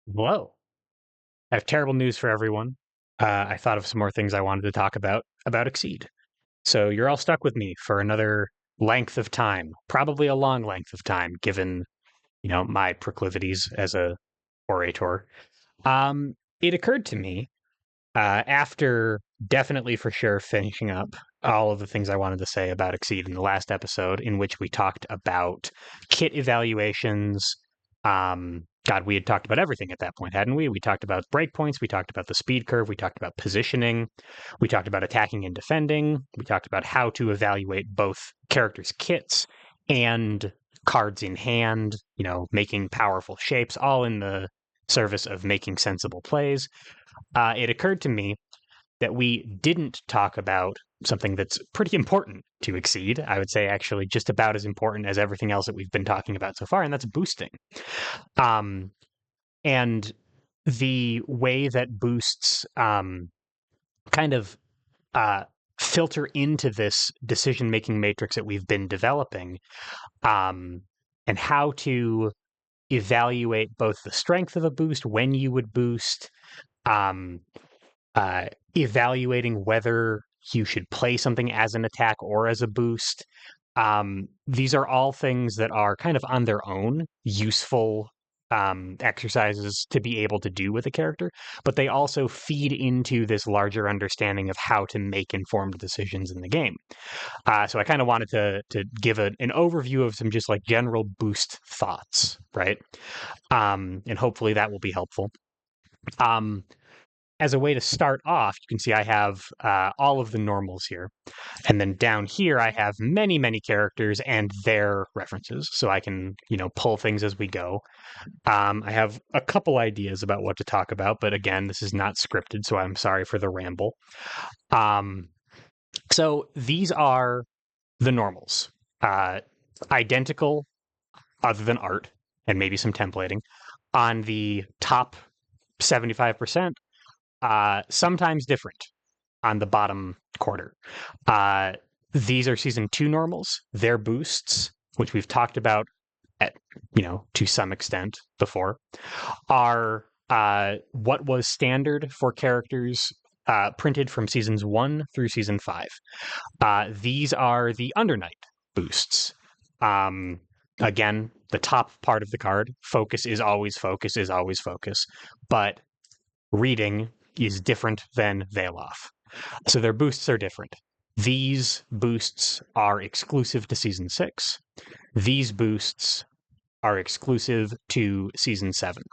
Hello. I have terrible news for everyone. I thought of some more things I wanted to talk about Exceed. So you're all stuck with me for another length of time, probably a long length of time, given my proclivities as a orator. It occurred to me after definitely for sure finishing up all of the things I wanted to say about Exceed in the last episode, in which we talked about kit evaluations. God, we had talked about everything at that point, hadn't we? We talked about breakpoints, we talked about the speed curve, we talked about positioning, we talked about attacking and defending, we talked about how to evaluate both characters' kits and cards in hand, making powerful shapes, all in the service of making sensible plays. It occurred to me that we didn't talk about something that's pretty important to Exceed. I would say actually just about as important as everything else that we've been talking about so far, and that's boosting. Um, and the way that boosts kind of uh, filter into this decision making matrix that we've been developing, um, and how to evaluate both the strength of a boost, when you would boost, um, evaluating whether you should play something as an attack or as a boost. These are all things that are kind of on their own useful exercises to be able to do with a character, but they also feed into this larger understanding of how to make informed decisions in the game. So I kind of wanted to give an overview of some just like general boost thoughts, right? And hopefully that will be helpful. Um, as a way to start off, you can see I have all of the normals here. And then down here, I have many, many characters and their references. So I can, pull things as we go. I have a couple ideas about what to talk about, but again, this is not scripted, so I'm sorry for the ramble. Um, so these are the normals, uh, identical other than art and maybe some templating on the top 75%. Sometimes different on the bottom quarter. Uh, these are season 2 normals. Their boosts, which we've talked about at to some extent before, are what was standard for characters printed from seasons 1 through season 5. These are the Undernight boosts. Um, Again, the top part of the card, focus is always focus is always focus, but reading is different than Veil Off. So their boosts are different. These boosts are exclusive to season 6. These boosts are exclusive to season 7.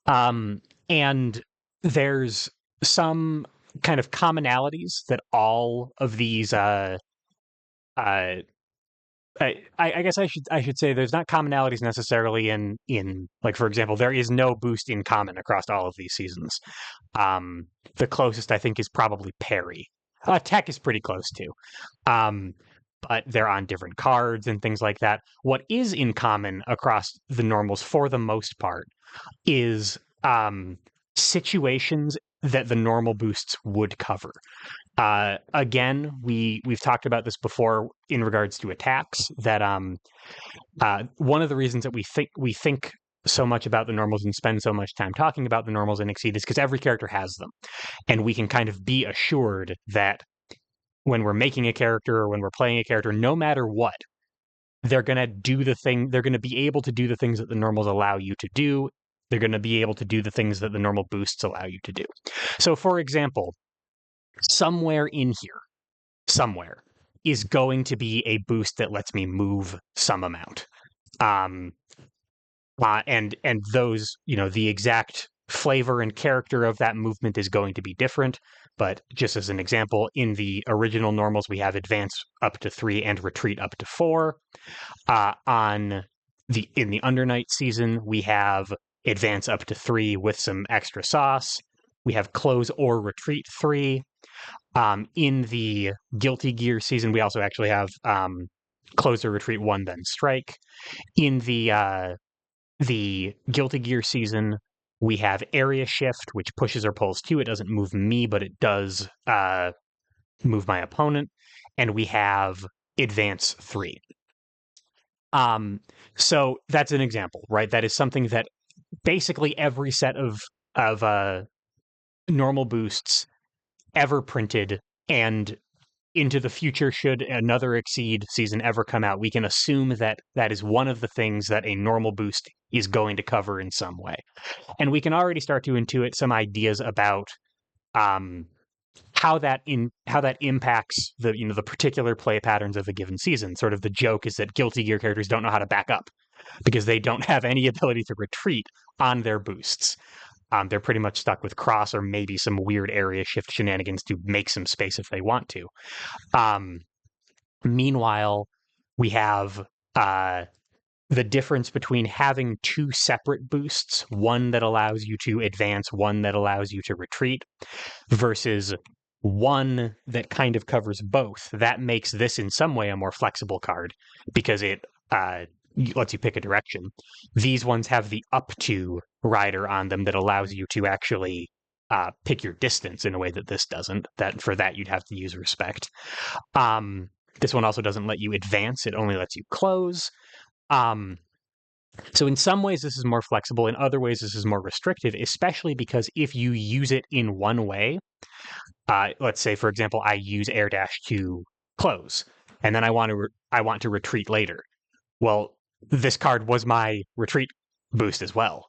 And there's some kind of commonalities that all of these uh, I guess I should say there's not commonalities necessarily in like, for example, there is no boost in common across all of these seasons. Um, the closest I think is probably Parry. Tech is pretty close too, um, but they're on different cards and things like that. What is in common across the normals for the most part is situations that the normal boosts would cover. Again, we've talked about this before in regards to attacks. That one of the reasons that we think so much about the normals and spend so much time talking about the normals in Exceed is because every character has them, and we can kind of be assured that when we're making a character or when we're playing a character, no matter what, they're going to do the thing. They're going to be able to do the things that the normals allow you to do. They're going to be able to do the things that the normal boosts allow you to do. So, for example, somewhere in here, somewhere is going to be a boost that lets me move some amount. Um, and those, the exact flavor and character of that movement is going to be different. But just as an example, in the original normals, we have advance up to 3 and retreat up to 4. On in the Undernight season, we have advance up to 3 with some extra sauce. We have close or retreat 3. In the Guilty Gear season, we also actually have close or retreat 1, then strike. In the Guilty Gear season, we have area shift, which pushes or pulls 2. It doesn't move me, but it does move my opponent. And we have advance 3. So that's an example, right? That is something that basically every set of normal boosts ever printed, and into the future, should another Exceed season ever come out, we can assume that that is one of the things that a normal boost is going to cover in some way. And we can already start to intuit some ideas about um, how that impacts the particular play patterns of a given season. Sort of the joke is that Guilty Gear characters don't know how to back up because they don't have any ability to retreat on their boosts. They're pretty much stuck with cross or maybe some weird area shift shenanigans to make some space if they want to. Um, Meanwhile, we have the difference between having two separate boosts, one that allows you to advance, one that allows you to retreat, versus one that kind of covers both. That makes this in some way a more flexible card because it lets you pick a direction. These ones have the up to rider on them that allows you to actually pick your distance in a way that this doesn't. That for that you'd have to use respect. This one also doesn't let you advance; it only lets you close. So in some ways this is more flexible. In other ways this is more restrictive, especially because if you use it in one way, let's say for example I use air dash to close, and then I want to retreat later. Well, this card was my retreat boost as well.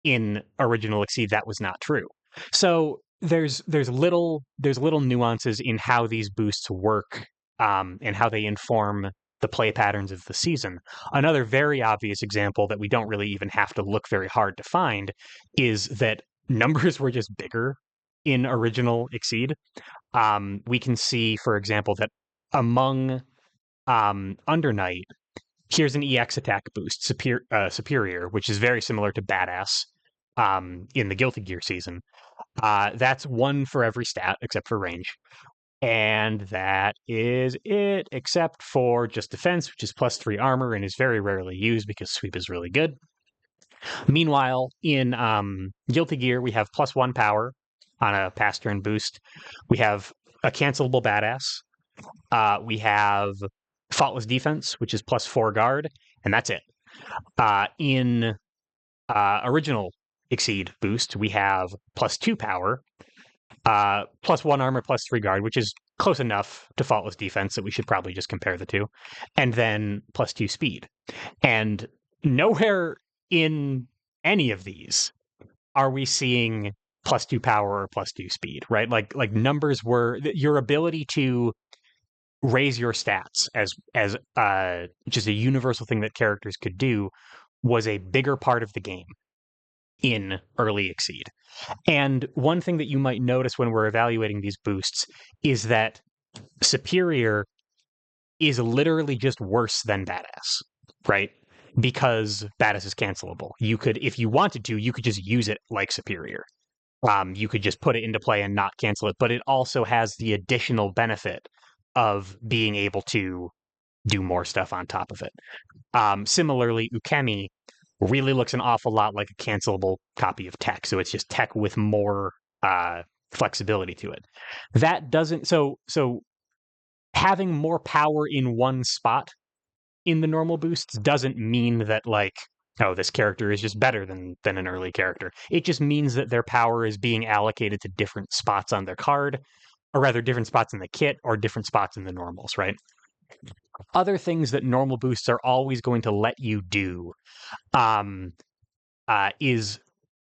In original Exceed, that was not true. So there's little nuances in how these boosts work, and how they inform the play patterns of the season. Another very obvious example that we don't really even have to look very hard to find is that numbers were just bigger in original Exceed. We can see, for example, that among Under Night, here's an EX attack boost, Superior, which is very similar to Badass in the Guilty Gear season. That's one for every stat except for range. And that is it, except for just defense, which is +3 armor and is very rarely used because sweep is really good. Meanwhile, in Guilty Gear, we have +1 power on a pass turn boost. We have a cancelable Badass. We have Faultless Defense, which is +4 guard, and that's it. In original Exceed boost, we have +2 power, +1 armor, +3 guard, which is close enough to Faultless Defense that we should probably just compare the two, and then +2 speed. And nowhere in any of these are we seeing +2 power or +2 speed, right? Like numbers were your ability to raise your stats as just a universal thing that characters could do was a bigger part of the game in early Exceed. And one thing that you might notice when we're evaluating these boosts is that Superior is literally just worse than Badass, right? Because Badass is cancelable. You could, if you wanted to, you could just use it like Superior. You could just put it into play and not cancel it, but it also has the additional benefit of being able to do more stuff on top of it. Similarly, Ukemi really looks an awful lot like a cancelable copy of Tech, so it's just Tech with more flexibility to it. That doesn't so having more power in one spot in the normal boosts doesn't mean that like, oh, this character is just better than an early character. It just means that their power is being allocated to different spots on their card, or rather different spots in the kit or different spots in the normals, right? Other things that normal boosts are always going to let you do is,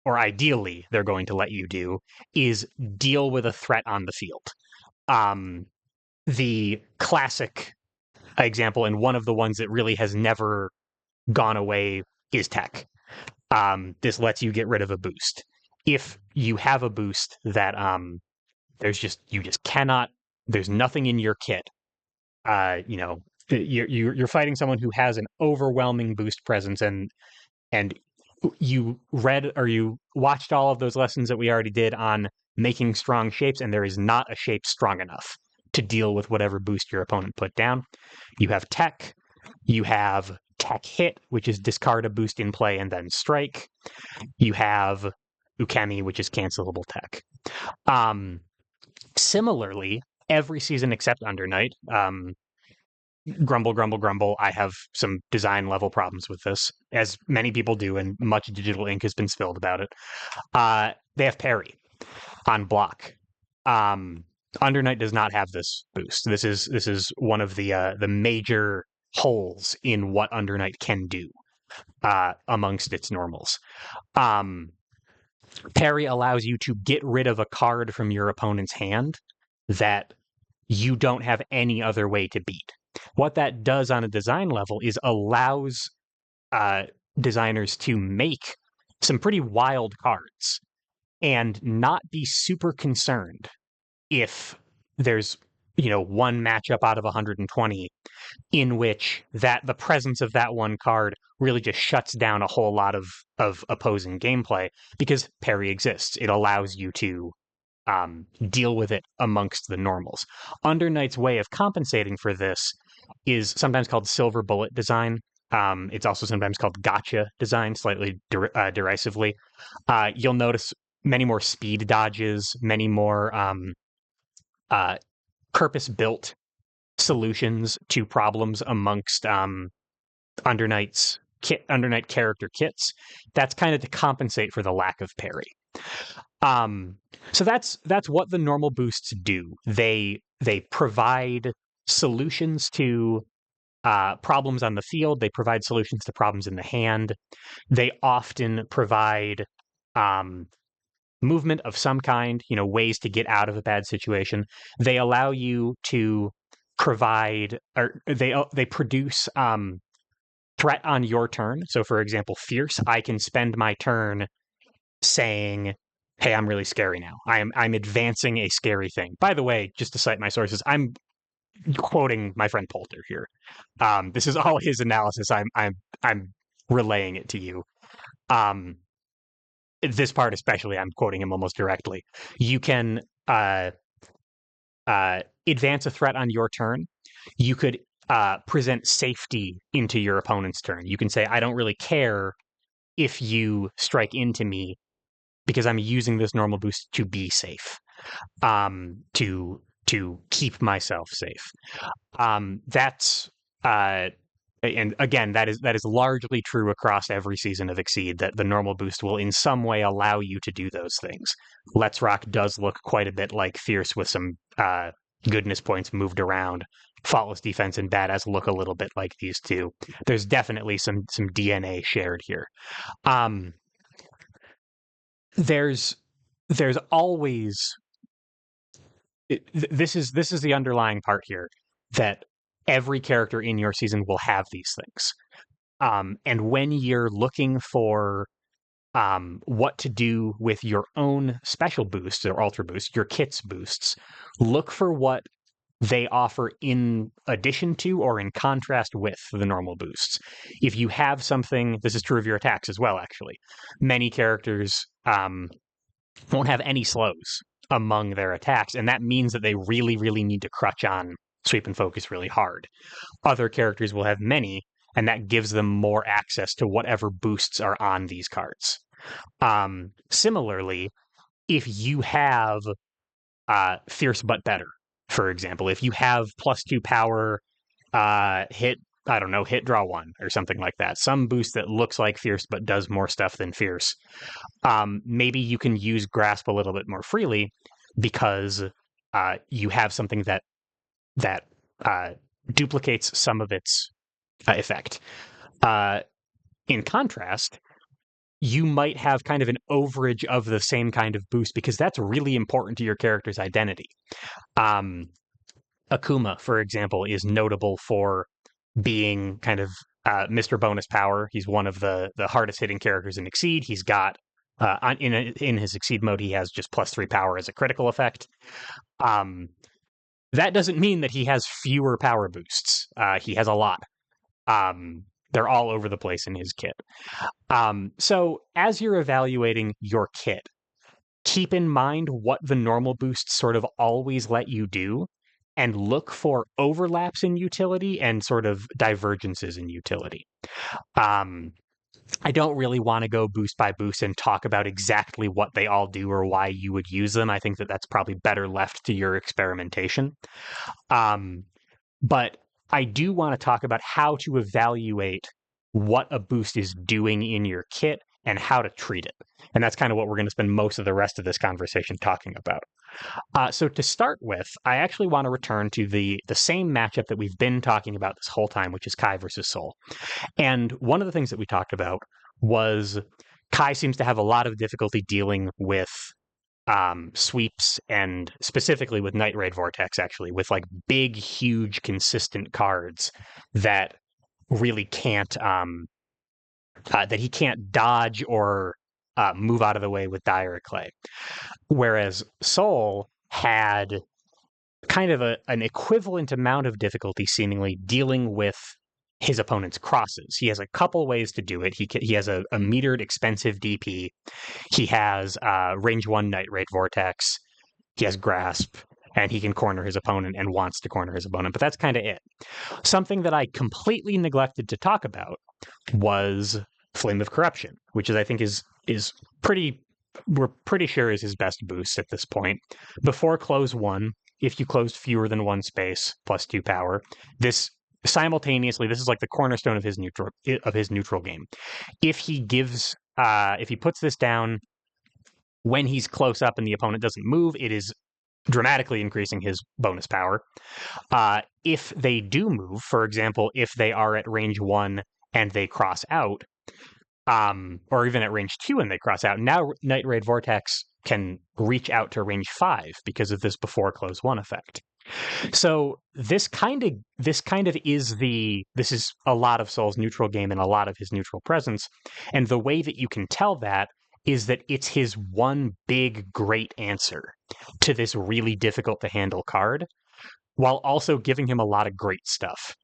or ideally they're going to let you do, is deal with a threat on the field. The classic example, and one of the ones that really has never gone away, is Tech. This lets you get rid of a boost. If you have a boost that you just cannot, there's nothing in your kit. You're fighting someone who has an overwhelming boost presence, and you read or you watched all of those lessons that we already did on making strong shapes, and there is not a shape strong enough to deal with whatever boost your opponent put down. You have Tech. You have Tech Hit, which is discard a boost in play and then strike. You have Ukemi, which is cancelable Tech. Similarly, every season except Under Night, grumble, grumble, grumble. I have some design level problems with this, as many people do, and much digital ink has been spilled about it. They have parry on block. Um, Undernight does not have this boost. This is one of the major holes in what Undernight can do amongst its normals. Um, Parry allows you to get rid of a card from your opponent's hand that you don't have any other way to beat. What that does on a design level is allows uh, designers to make some pretty wild cards and not be super concerned if there's one matchup out of 120 in which that the presence of that one card really just shuts down a whole lot of opposing gameplay, because parry exists. It allows you to deal with it amongst the normals. Undernight's way of compensating for this is sometimes called silver bullet design. It's also sometimes called gotcha design, slightly derisively. You'll notice many more speed dodges, many more purpose-built solutions to problems amongst Undernight character kits. That's kind of to compensate for the lack of parry. Um, so that's what the normal boosts do. They provide solutions to problems on the field. They provide solutions to problems in the hand. They often provide um, movement of some kind, ways to get out of a bad situation. They allow you to provide, or they produce threat on your turn. So, for example, fierce, I can spend my turn saying, "Hey, I'm really scary now. I'm advancing a scary thing." By the way, just to cite my sources, I'm quoting my friend Poulter here. This is all his analysis. I'm relaying it to you. This part especially, I'm quoting him almost directly. You can advance a threat on your turn. You could present safety into your opponent's turn. You can say, "I don't really care if you strike into me because I'm using this normal boost to be safe, to keep myself safe." That's and again, that is largely true across every season of Exceed, that the normal boost will in some way allow you to do those things. Let's Rock does look quite a bit like Fierce with some goodness points moved around. Faultless Defense and Badass look a little bit like these two. There's definitely some DNA shared here. There's always this is the underlying part here, that every character in your season will have these things. And when you're looking for what to do with your own special boosts or ultra boosts, your kit's boosts, look for what they offer in addition to or in contrast with the normal boosts. If you have something, this is true of your attacks as well, actually. Many characters won't have any slows among their attacks, and that means that they really, really need to crutch on sweep and focus really hard. Other characters will have many, and that gives them more access to whatever boosts are on these cards. Similarly, if you have Fierce But Better, for example, if you have +2 power, hit, I don't know, hit draw 1 or something like that, some boost that looks like Fierce but does more stuff than Fierce, maybe you can use Grasp a little bit more freely because you have something that duplicates some of its effect. In contrast, you might have kind of an overage of the same kind of boost because that's really important to your character's identity. Akuma, for example, is notable for being kind of Mr. Bonus Power. He's one of the hardest hitting characters in Exceed. He's got in his Exceed mode, he has just +3 power as a critical effect. That doesn't mean that he has fewer power boosts. He has a lot. They're all over the place in his kit. So as you're evaluating your kit, keep in mind what the normal boosts sort of always let you do, and look for overlaps in utility and sort of divergences in utility. I don't really want to go boost by boost and talk about exactly what they all do or why you would use them. I think that that's probably better left to your experimentation. But I do want to talk about how to evaluate what a boost is doing in your kit and how to treat it. And that's kind of what we're going to spend most of the rest of this conversation talking about. So to start with, I actually want to return to the same matchup that we've been talking about this whole time, which is Kai versus Sol. And one of the things that we talked about was Kai seems to have a lot of difficulty dealing with sweeps, and specifically with Night Raid Vortex, actually, with like big, huge, consistent cards that really can't that he can't dodge or move out of the way with Dire Clay. Whereas Sol had kind of an equivalent amount of difficulty, seemingly, dealing with his opponent's crosses. He has a couple ways to do it. He has a metered, expensive DP. He has range 1 Night Raid Vortex. He has Grasp, and he can corner his opponent and wants to corner his opponent. But that's kind of it. Something that I completely neglected to talk about was Flame of Corruption, which I think is pretty. We're pretty sure is his best boost at this point. Before close 1, if you closed fewer than 1 space, +2 power, this simultaneously, this is like the cornerstone of his neutral game. If he puts this down when he's close up and the opponent doesn't move, it is dramatically increasing his bonus power. If they do move, for example, if they are at range 1 and they cross out, or even at range 2 and they cross out, now Night Raid Vortex can reach out to range 5 because of this before close 1 effect. So this is a lot of Sol's neutral game and a lot of his neutral presence. And the way that you can tell that is that it's his one big great answer to this really difficult to handle card, while also giving him a lot of great stuff.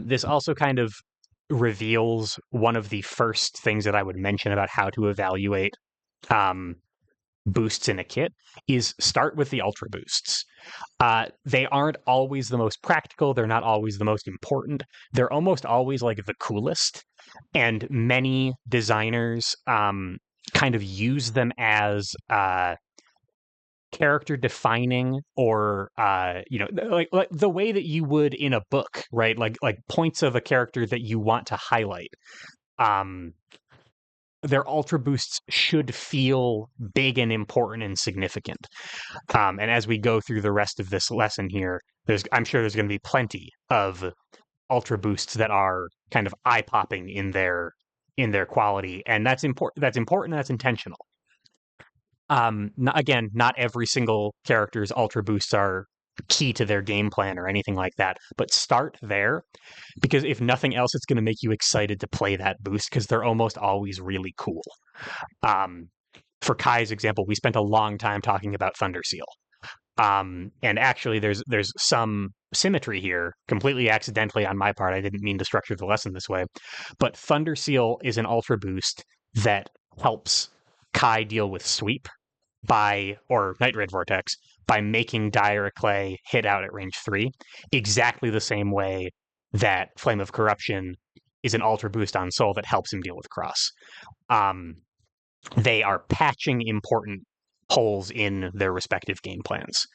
This also kind of reveals one of the first things that I would mention about how to evaluate boosts in a kit is start with the ultra boosts. They aren't always the most practical. They're not always the most important. They're almost always like the coolest. And many designers kind of use them as character defining, or like the way that you would in a book, right? Like points of a character that you want to highlight. Their ultra boosts should feel big and important and significant. And as we go through the rest of this lesson here, I'm sure there's going to be plenty of ultra boosts that are kind of eye popping in their quality, and that's important. That's important. That's intentional. Not every single character's ultra boosts are key to their game plan or anything like that, but start there, because if nothing else, it's going to make you excited to play that boost because they're almost always really cool. For Kai's example, we spent a long time talking about Thunder Seal. And actually, there's some symmetry here, completely accidentally on my part. I didn't mean to structure the lesson this way, but Thunder Seal is an ultra boost that helps Kai deal with sweep or Night Raid Vortex by making Dire Clay hit out at range 3, exactly the same way that Flame of Corruption is an ultra boost on Sol that helps him deal with cross. They are patching important holes in their respective game plans.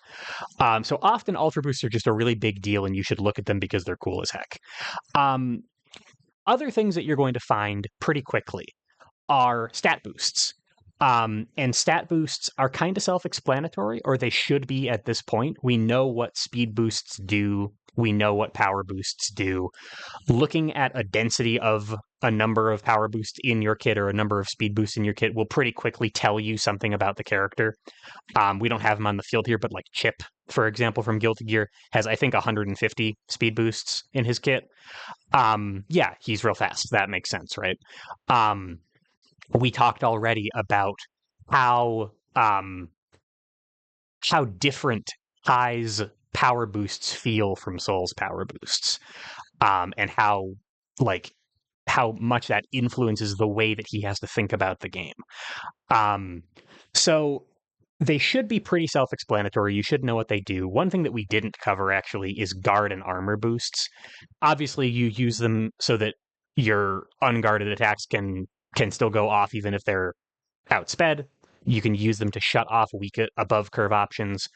So often ultra boosts are just a really big deal, and you should look at them because they're cool as heck. Other things that you're going to find pretty quickly are stat boosts. And stat boosts are kind of self-explanatory, or they should be at this point. We know what speed boosts do. We know what power boosts do. Looking at a density of a number of power boosts in your kit or a number of speed boosts in your kit will pretty quickly tell you something about the character. We don't have them on the field here, but like Chip, for example, from Guilty Gear, has, I think, 150 speed boosts in his kit. Yeah, he's real fast. That makes sense, right? We talked already about how different Kai's power boosts feel from Sol's power boosts, and how much that influences the way that he has to think about the game. So they should be pretty self-explanatory. You should know what they do. One thing that we didn't cover actually is guard and armor boosts. Obviously, you use them so that your unguarded attacks can still go off even if they're outsped. You can use them to shut off weak above curve options.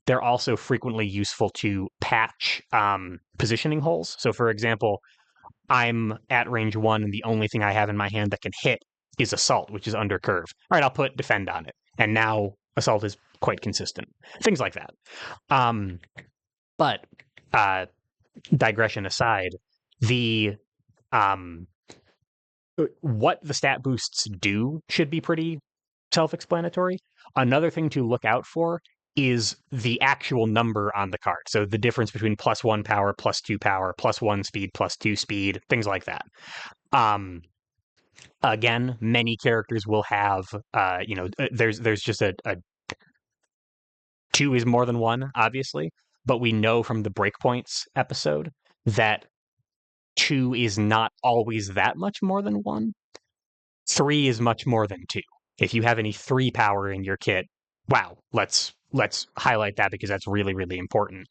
They're also frequently useful to patch positioning holes. So, for example, I'm at range 1, and the only thing I have in my hand that can hit is Assault, which is under curve. All right, I'll put Defend on it. And now Assault is quite consistent. Things like that. But digression aside, the what the stat boosts do should be pretty self-explanatory. Another thing to look out for is the actual number on the card. So the difference between +1 power, +2 power, +1 speed, +2 speed, things like that. Again, many characters will have, there's just a 2 is more than 1, obviously, but we know from the breakpoints episode that 2 is not always that much more than 1. 3 is much more than 2. If you have any 3 power in your kit, wow, let's highlight that because that's really, really important.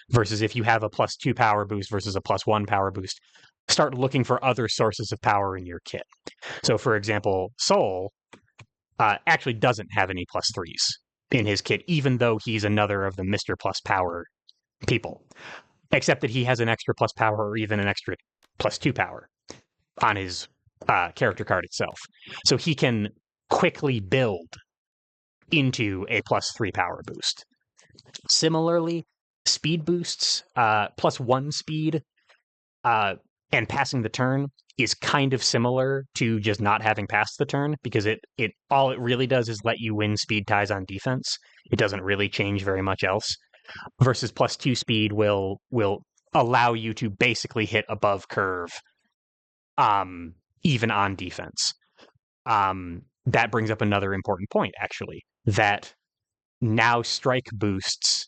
Versus if you have a +2 power boost versus a +1 power boost, start looking for other sources of power in your kit. So, for example, Soul actually doesn't have any +3s in his kit, even though he's another of the Mr. Plus Power people, except that he has an extra plus power or even an extra +2 power on his character card itself. So he can quickly build into a +3 power boost. Similarly, speed boosts, +1 speed, and passing the turn is kind of similar to just not having passed the turn, because it all it really does is let you win speed ties on defense. It doesn't really change very much else. Versus +2 speed will allow you to basically hit above curve, even on defense. That brings up another important point, actually, that now strike boosts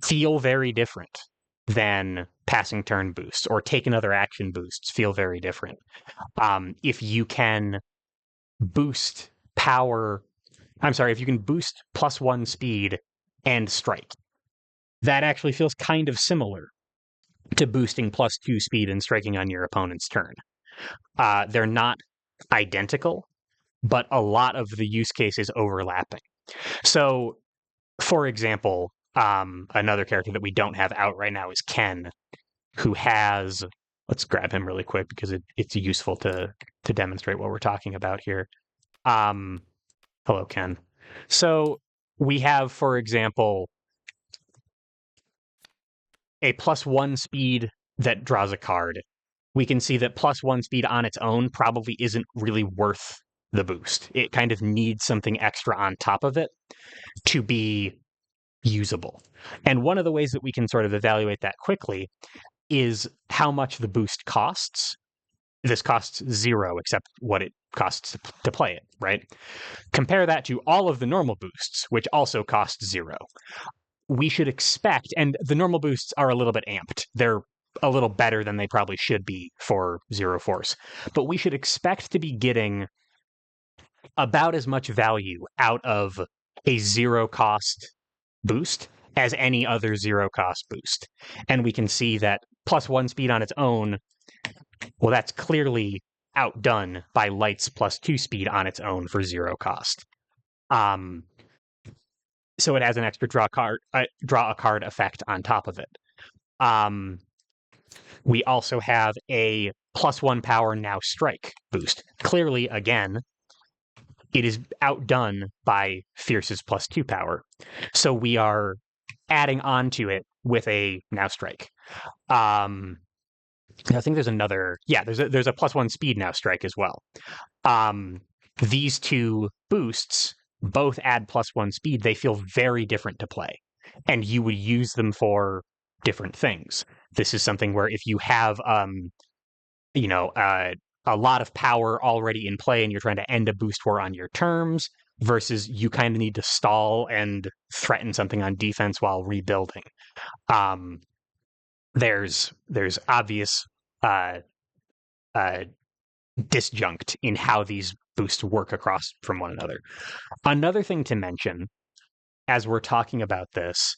feel very different than passing turn boosts, or take another action boosts feel very different. If you can boost power, if you can boost +1 speed and strike, that actually feels kind of similar to boosting +2 speed and striking on your opponent's turn. They're not identical, but a lot of the use case is overlapping. So, for example, another character that we don't have out right now is Ken, who has, let's grab him really quick because it's useful to demonstrate what we're talking about here. Hello, Ken. So we have, for example, a +1 speed that draws a card. We can see that +1 speed on its own probably isn't really worth the boost. It kind of needs something extra on top of it to be usable. And one of the ways that we can sort of evaluate that quickly is how much the boost costs. This costs 0 except what it costs to play it, right? Compare that to all of the normal boosts, which also cost 0. We should expect, and the normal boosts are a little bit amped. They're a little better than they probably should be for Zero Force. But we should expect to be getting about as much value out of a 0 cost boost as any other 0 cost boost. And we can see that +1 speed on its own, well, that's clearly outdone by Light's +2 speed on its own for 0 cost. So it has an extra draw a card effect on top of it. We also have a +1 power now strike boost. Clearly, again, it is outdone by Fierce's +2 power. So we are adding on to it with a now strike. I think there's another. Yeah, there's a +1 speed now strike as well. These two boosts both add +1 speed. They feel very different to play, and you would use them for different things. This is something where if you have, a lot of power already in play and you're trying to end a boost war on your terms, versus you kind of need to stall and threaten something on defense while rebuilding. There's obvious disjunct in how these boosts work across from one another. Another thing to mention as we're talking about this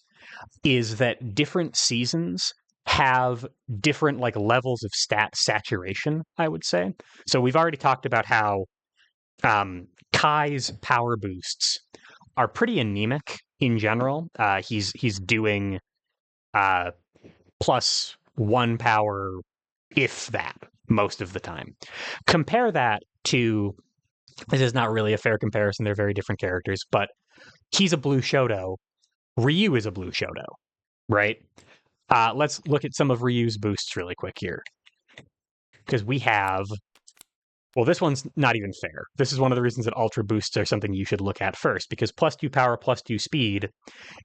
is that different seasons have different levels of stat saturation, I would say. So we've already talked about how Kai's power boosts are pretty anemic in general. He's doing +1 power, if that, most of the time. Compare that to, this is not really a fair comparison, they're very different characters, but he's a blue Shoto, Ryu is a blue Shoto, right? Let's look at some of Ryu's boosts really quick here. Because we have, well, this one's not even fair. This is one of the reasons that Ultra boosts are something you should look at first, because +2 power, +2 speed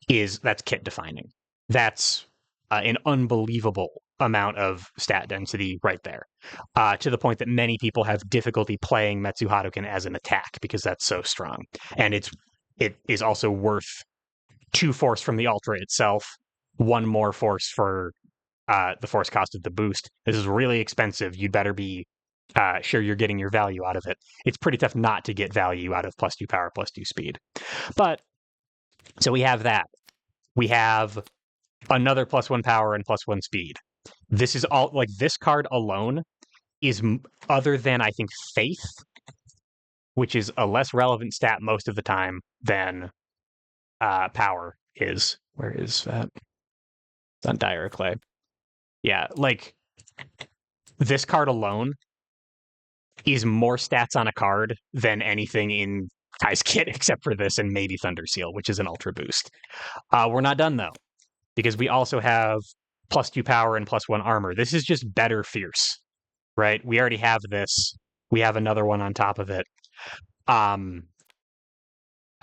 that's kit defining. That's an unbelievable amount of stat density right there, to the point that many people have difficulty playing Metsu Hadoken as an attack because that's so strong. And it is also worth 2 force from the Ultra itself, 1 more force for the force cost of the boost. This is really expensive. You'd better be sure you're getting your value out of it. It's pretty tough not to get value out of +2 power, +2 speed. But, so we have that. We have another +1 power and +1 speed. This is all, like, this card alone is, other than, I think, Faith, which is a less relevant stat most of the time than power is. Where is that? It's on Dire Clay. Yeah, like, this card alone is more stats on a card than anything in Kai's kit except for this and maybe Thunder Seal, which is an Ultra boost. We're not done, though, because we also have +2 power and +1 armor. This is just better Fierce, right? We already have this. We have another one on top of it. I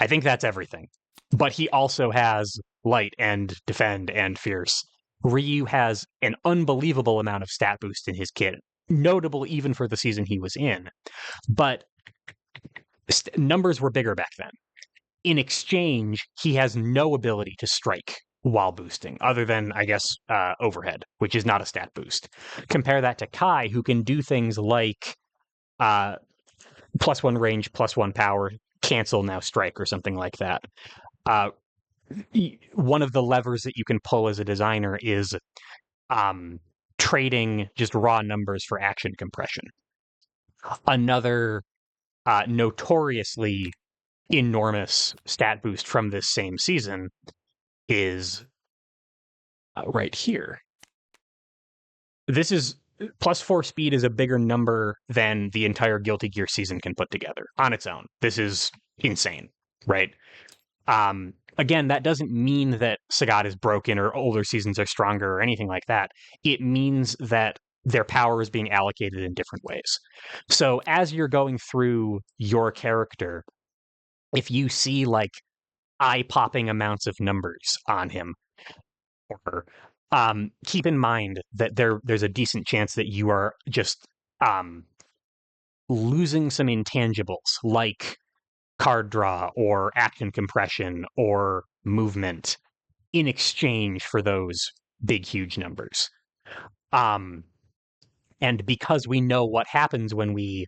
think that's everything. But he also has Light and Defend and Fierce. Ryu has an unbelievable amount of stat boost in his kit, notable even for the season he was in. But numbers were bigger back then. In exchange, he has no ability to strike while boosting, other than, I guess, overhead, which is not a stat boost. Compare that to Kai, who can do things like +1 range, +1 power, cancel now strike, or something like that. One of the levers that you can pull as a designer is trading just raw numbers for action compression. Another notoriously enormous stat boost from this same season is right here. This is +4 speed is a bigger number than the entire Guilty Gear season can put together on its own. This is insane, right? Again, that doesn't mean that Sagat is broken or older seasons are stronger or anything like that. It means that their power is being allocated in different ways. So as you're going through your character, if you see like eye-popping amounts of numbers on him, or keep in mind that there's a decent chance that you are just losing some intangibles like card draw or action compression or movement in exchange for those big, huge numbers. And because we know what happens when we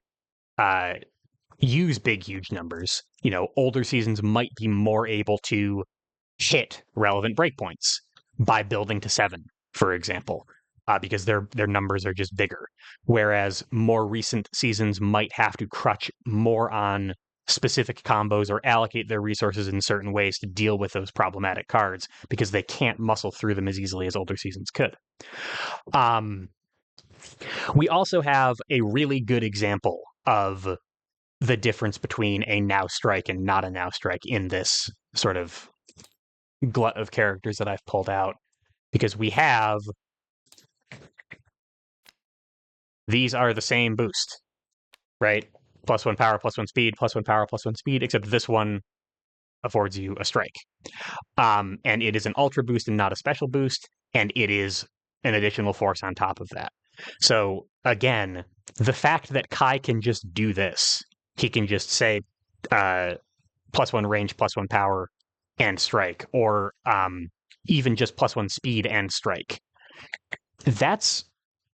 use big, huge numbers, older seasons might be more able to hit relevant breakpoints by building to 7, for example, because their numbers are just bigger. Whereas more recent seasons might have to crutch more on specific combos or allocate their resources in certain ways to deal with those problematic cards because they can't muscle through them as easily as older seasons could. We also have a really good example of the difference between a now strike and not a now strike in this sort of glut of characters that I've pulled out, because we have, these are the same boost, right? +1 power, +1 speed, +1 power, +1 speed, except this one affords you a strike. And it is an ultra boost and not a special boost, and it is an additional force on top of that. So again, the fact that Kai can just do this, he can just say +1 range, +1 power, and strike, or even just +1 speed and strike. That's,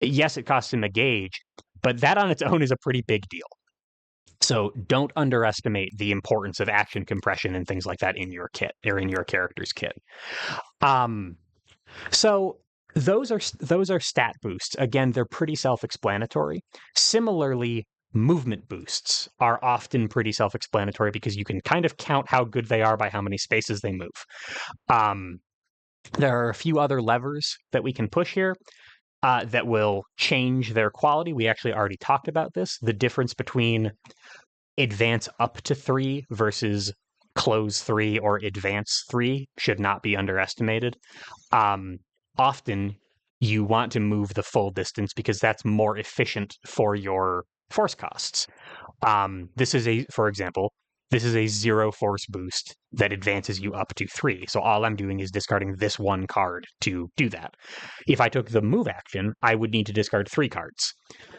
yes, it costs him a gauge, but that on its own is a pretty big deal. So don't underestimate the importance of action compression and things like that in your kit or in your character's kit. So those are stat boosts. Again, they're pretty self-explanatory. Similarly, movement boosts are often pretty self-explanatory because you can kind of count how good they are by how many spaces they move. There are a few other levers that we can push here that will change their quality. We actually already talked about this. The difference between advance up to 3 versus close 3 or advance 3 should not be underestimated. Often you want to move the full distance because that's more efficient for your force costs. For example, this is a 0 force boost that advances you up to 3. So all I'm doing is discarding this one card to do that. If I took the move action, I would need to discard 3 cards.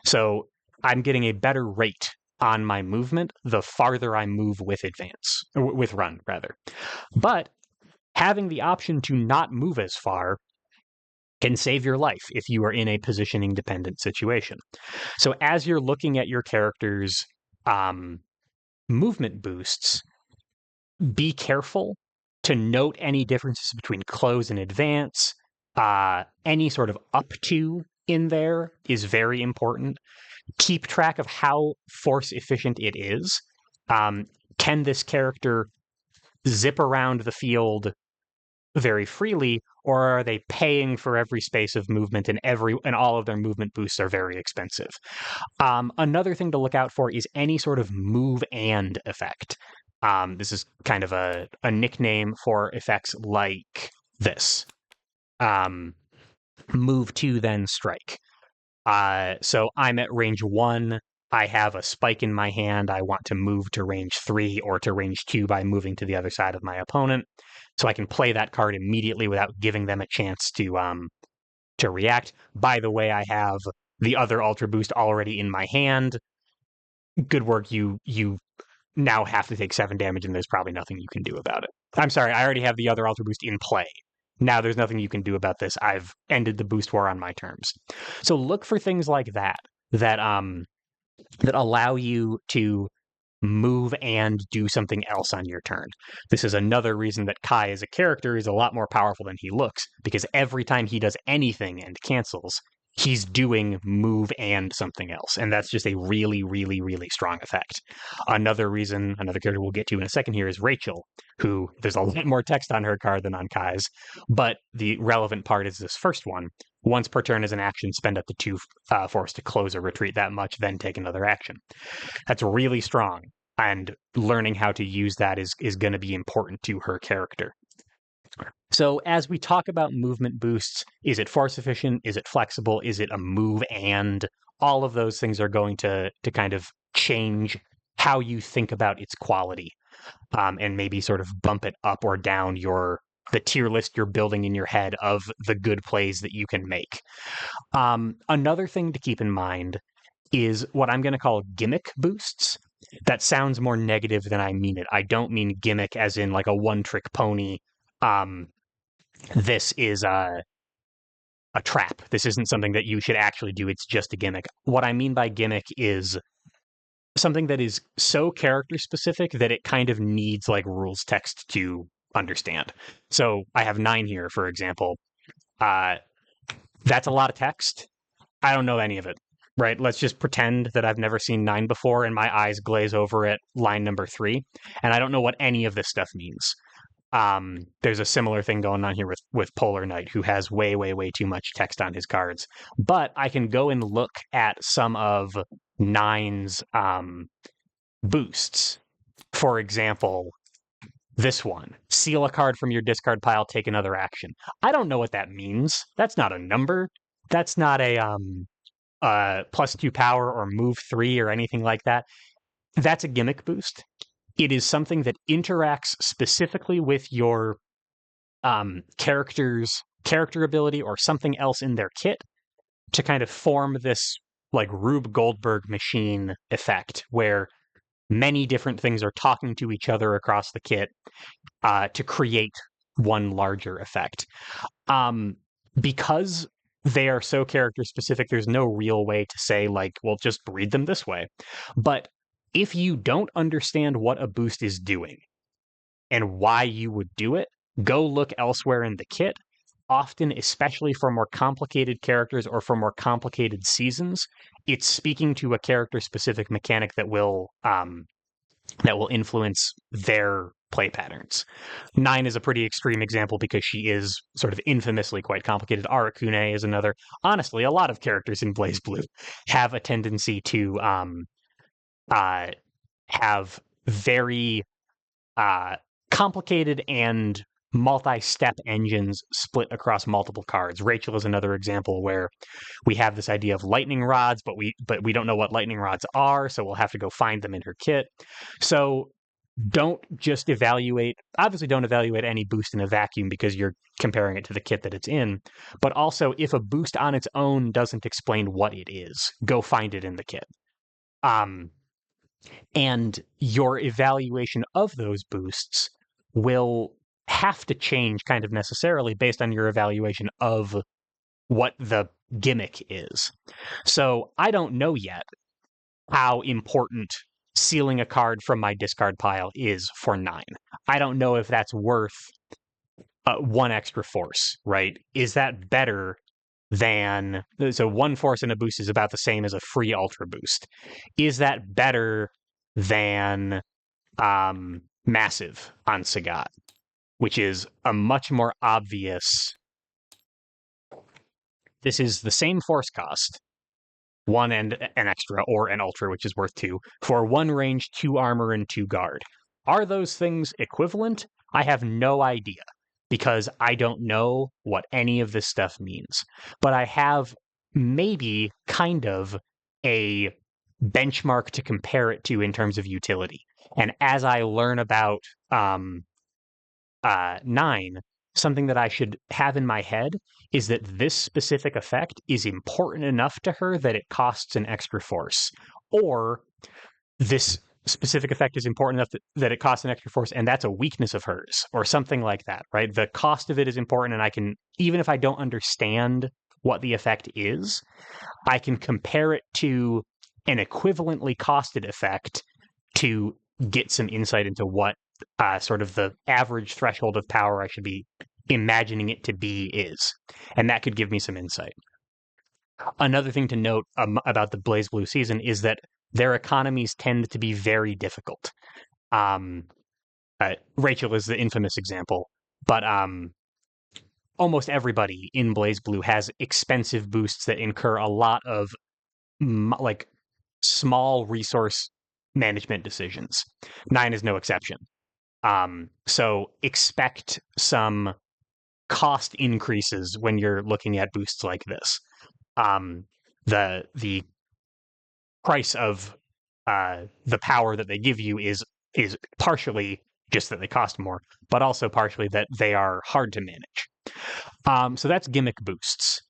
So I'm getting a better rate on my movement the farther I move with run rather. But having the option to not move as far can save your life if you are in a positioning dependent situation. So as you're looking at your character's movement boosts, be careful to note any differences between close and advance. Any sort of up to in there is very important. Keep track of how force efficient it is. Can this character zip around the field very freely, or are they paying for every space of movement and all of their movement boosts are very expensive? Another thing to look out for is any sort of move and effect. This is kind of a nickname for effects like this. Move to, then strike. So I'm at range 1. I have a spike in my hand. I want to move to range 3 or to range 2 by moving to the other side of my opponent. So I can play that card immediately without giving them a chance to react. By the way, I have the other Ultra Boost already in my hand. Good work. You now have to take 7 damage, and there's probably nothing you can do about it. I'm sorry, I already have the other Ultra Boost in play. Now there's nothing you can do about this. I've ended the boost war on my terms. So look for things like that allow you to move and do something else on your turn. This is another reason that Kai as a character is a lot more powerful than he looks, because every time he does anything and cancels, he's doing move and something else. And that's just a really, really, really strong effect. Another character we'll get to in a second here is Rachel, who there's a lot more text on her card than on Kai's, but the relevant part is this first one. Once per turn as an action, spend up to 2 force to close or retreat that much, then take another action. That's really strong, and learning how to use that is going to be important to her character. So as we talk about movement boosts, is it force efficient? Is it flexible? Is it a move? And all of those things are going to kind of change how you think about its quality, and maybe sort of bump it up or down the tier list you're building in your head of the good plays that you can make. Another thing to keep in mind is what I'm going to call gimmick boosts. That sounds more negative than I mean it. I don't mean gimmick as in like a one-trick pony. This is a trap. This isn't something that you should actually do. It's just a gimmick. What I mean by gimmick is something that is so character specific that it kind of needs like rules text to understand. So I have 9 here, for example. That's a lot of text. I don't know any of it, right? Let's just pretend that I've never seen 9 before and my eyes glaze over at line number 3, and I don't know what any of this stuff means. There's a similar thing going on here with Polar Knight, who has way, way, way too much text on his cards. But I can go and look at some of 9's boosts. For example, this one, seal a card from your discard pile, take another action. I don't know what that means. That's not a number. That's not a +2 power or move 3 or anything like that. That's a gimmick boost. It is something that interacts specifically with your character's character ability or something else in their kit to kind of form this like Rube Goldberg machine effect where many different things are talking to each other across the kit to create one larger effect. Because they are so character specific, there's no real way to say like, well, just read them this way. But if you don't understand what a boost is doing and why you would do it, go look elsewhere in the kit. often, especially for more complicated characters or for more complicated seasons, it's speaking to a character-specific mechanic that will influence their play patterns. Nine is a pretty extreme example because she is sort of infamously quite complicated. Arakune is another. Honestly, a lot of characters in Blaze Blue have a tendency to uh, have very complicated and multi-step engines split across multiple cards. Rachel is another example where we have this idea of lightning rods, but we don't know what lightning rods are, so we'll have to go find them in her kit. So don't just obviously don't evaluate any boost in a vacuum because you're comparing it to the kit that it's in, but also if a boost on its own doesn't explain what it is, go find it in the kit. And your evaluation of those boosts will have to change kind of necessarily based on your evaluation of what the gimmick is. So I don't know yet how important sealing a card from my discard pile is for 9. I don't know if that's worth one extra force, right? Is that better than... So one force and a boost is about the same as a free ultra boost. Is that better than massive on Sagat, which is a much more obvious... This is the same force cost, 1 and an extra, or an ultra, which is worth 2, for 1 range, 2 armor, and 2 guard. Are those things equivalent? I have no idea, because I don't know what any of this stuff means. But I have maybe kind of a benchmark to compare it to in terms of utility. And as I learn about 9, something that I should have in my head is that this specific effect is important enough to her that it costs an extra force. Or this specific effect is important enough that it costs an extra force, and that's a weakness of hers, or something like that, right? The cost of it is important, and I can, even if I don't understand what the effect is, I can compare it to an equivalently costed effect to get some insight into what sort of the average threshold of power I should be imagining it to be is. And that could give me some insight. Another thing to note about the Blaze Blue season is that their economies tend to be very difficult. Rachel is the infamous example, but almost everybody in Blaze Blue has expensive boosts that incur a lot of like small resource management decisions. 9 is no exception. So expect some cost increases when you're looking at boosts like this. The price of the power that they give you is partially just that they cost more, but also partially that they are hard to manage. So that's gimmick boosts.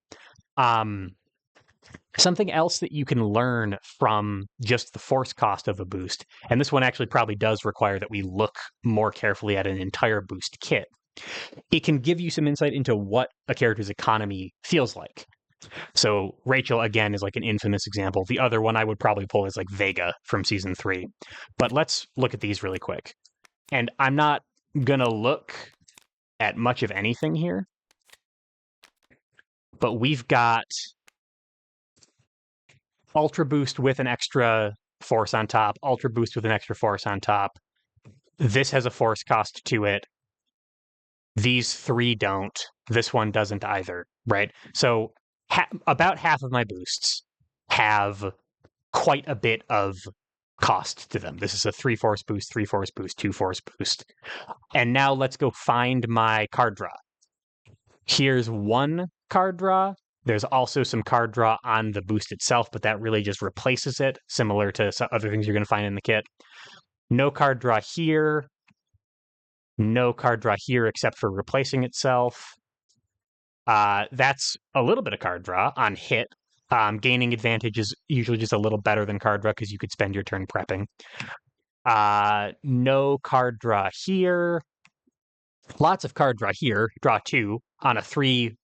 Something else that you can learn from just the force cost of a boost, and this one actually probably does require that we look more carefully at an entire boost kit. It can give you some insight into what a character's economy feels like. So Rachel, again, is like an infamous example. The other one I would probably pull is like Vega from Season 3. But let's look at these really quick. And I'm not going to look at much of anything here. But we've got Ultra Boost with an extra force on top, Ultra Boost with an extra force on top. This has a force cost to it. These 3 don't. This one doesn't either, right? So about half of my boosts have quite a bit of cost to them. This is a 3 force boost, 3 force boost, 2 force boost. And now let's go find my card draw. Here's 1 card draw. There's also some card draw on the boost itself, but that really just replaces it, similar to some other things you're going to find in the kit. No card draw here. No card draw here except for replacing itself. That's a little bit of card draw on hit. Gaining advantage is usually just a little better than card draw because you could spend your turn prepping. No card draw here. Lots of card draw here. Draw 2 on a 3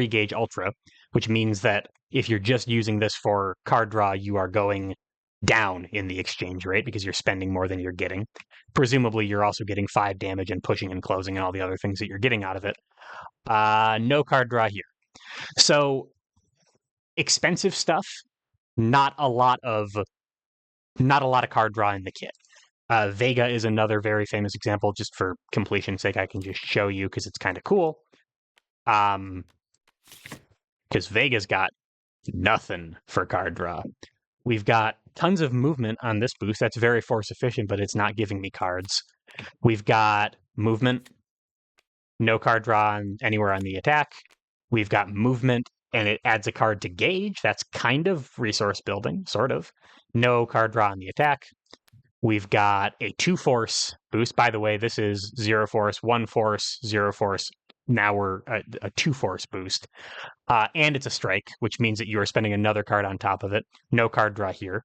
gauge ultra, which means that if you're just using this for card draw, you are going down in the exchange rate because you're spending more than you're getting. Presumably, you're also getting 5 damage and pushing and closing and all the other things that you're getting out of it. No card draw here. So expensive stuff, not a lot of card draw in the kit. Vega is another very famous example. Just for completion's sake, I can just show you because it's kind of cool. Because Vega's got nothing for card draw. We've got tons of movement on this boost. That's very force efficient, but it's not giving me cards. We've got movement, no card draw anywhere on the attack. We've got movement, and it adds a card to gauge. That's kind of resource building, sort of. No card draw on the attack. We've got a 2 force boost. By the way, this is 0 force, 1 force, 0 force. Now we're a 2 force boost. And it's a strike, which means that you are spending another card on top of it. No card draw here.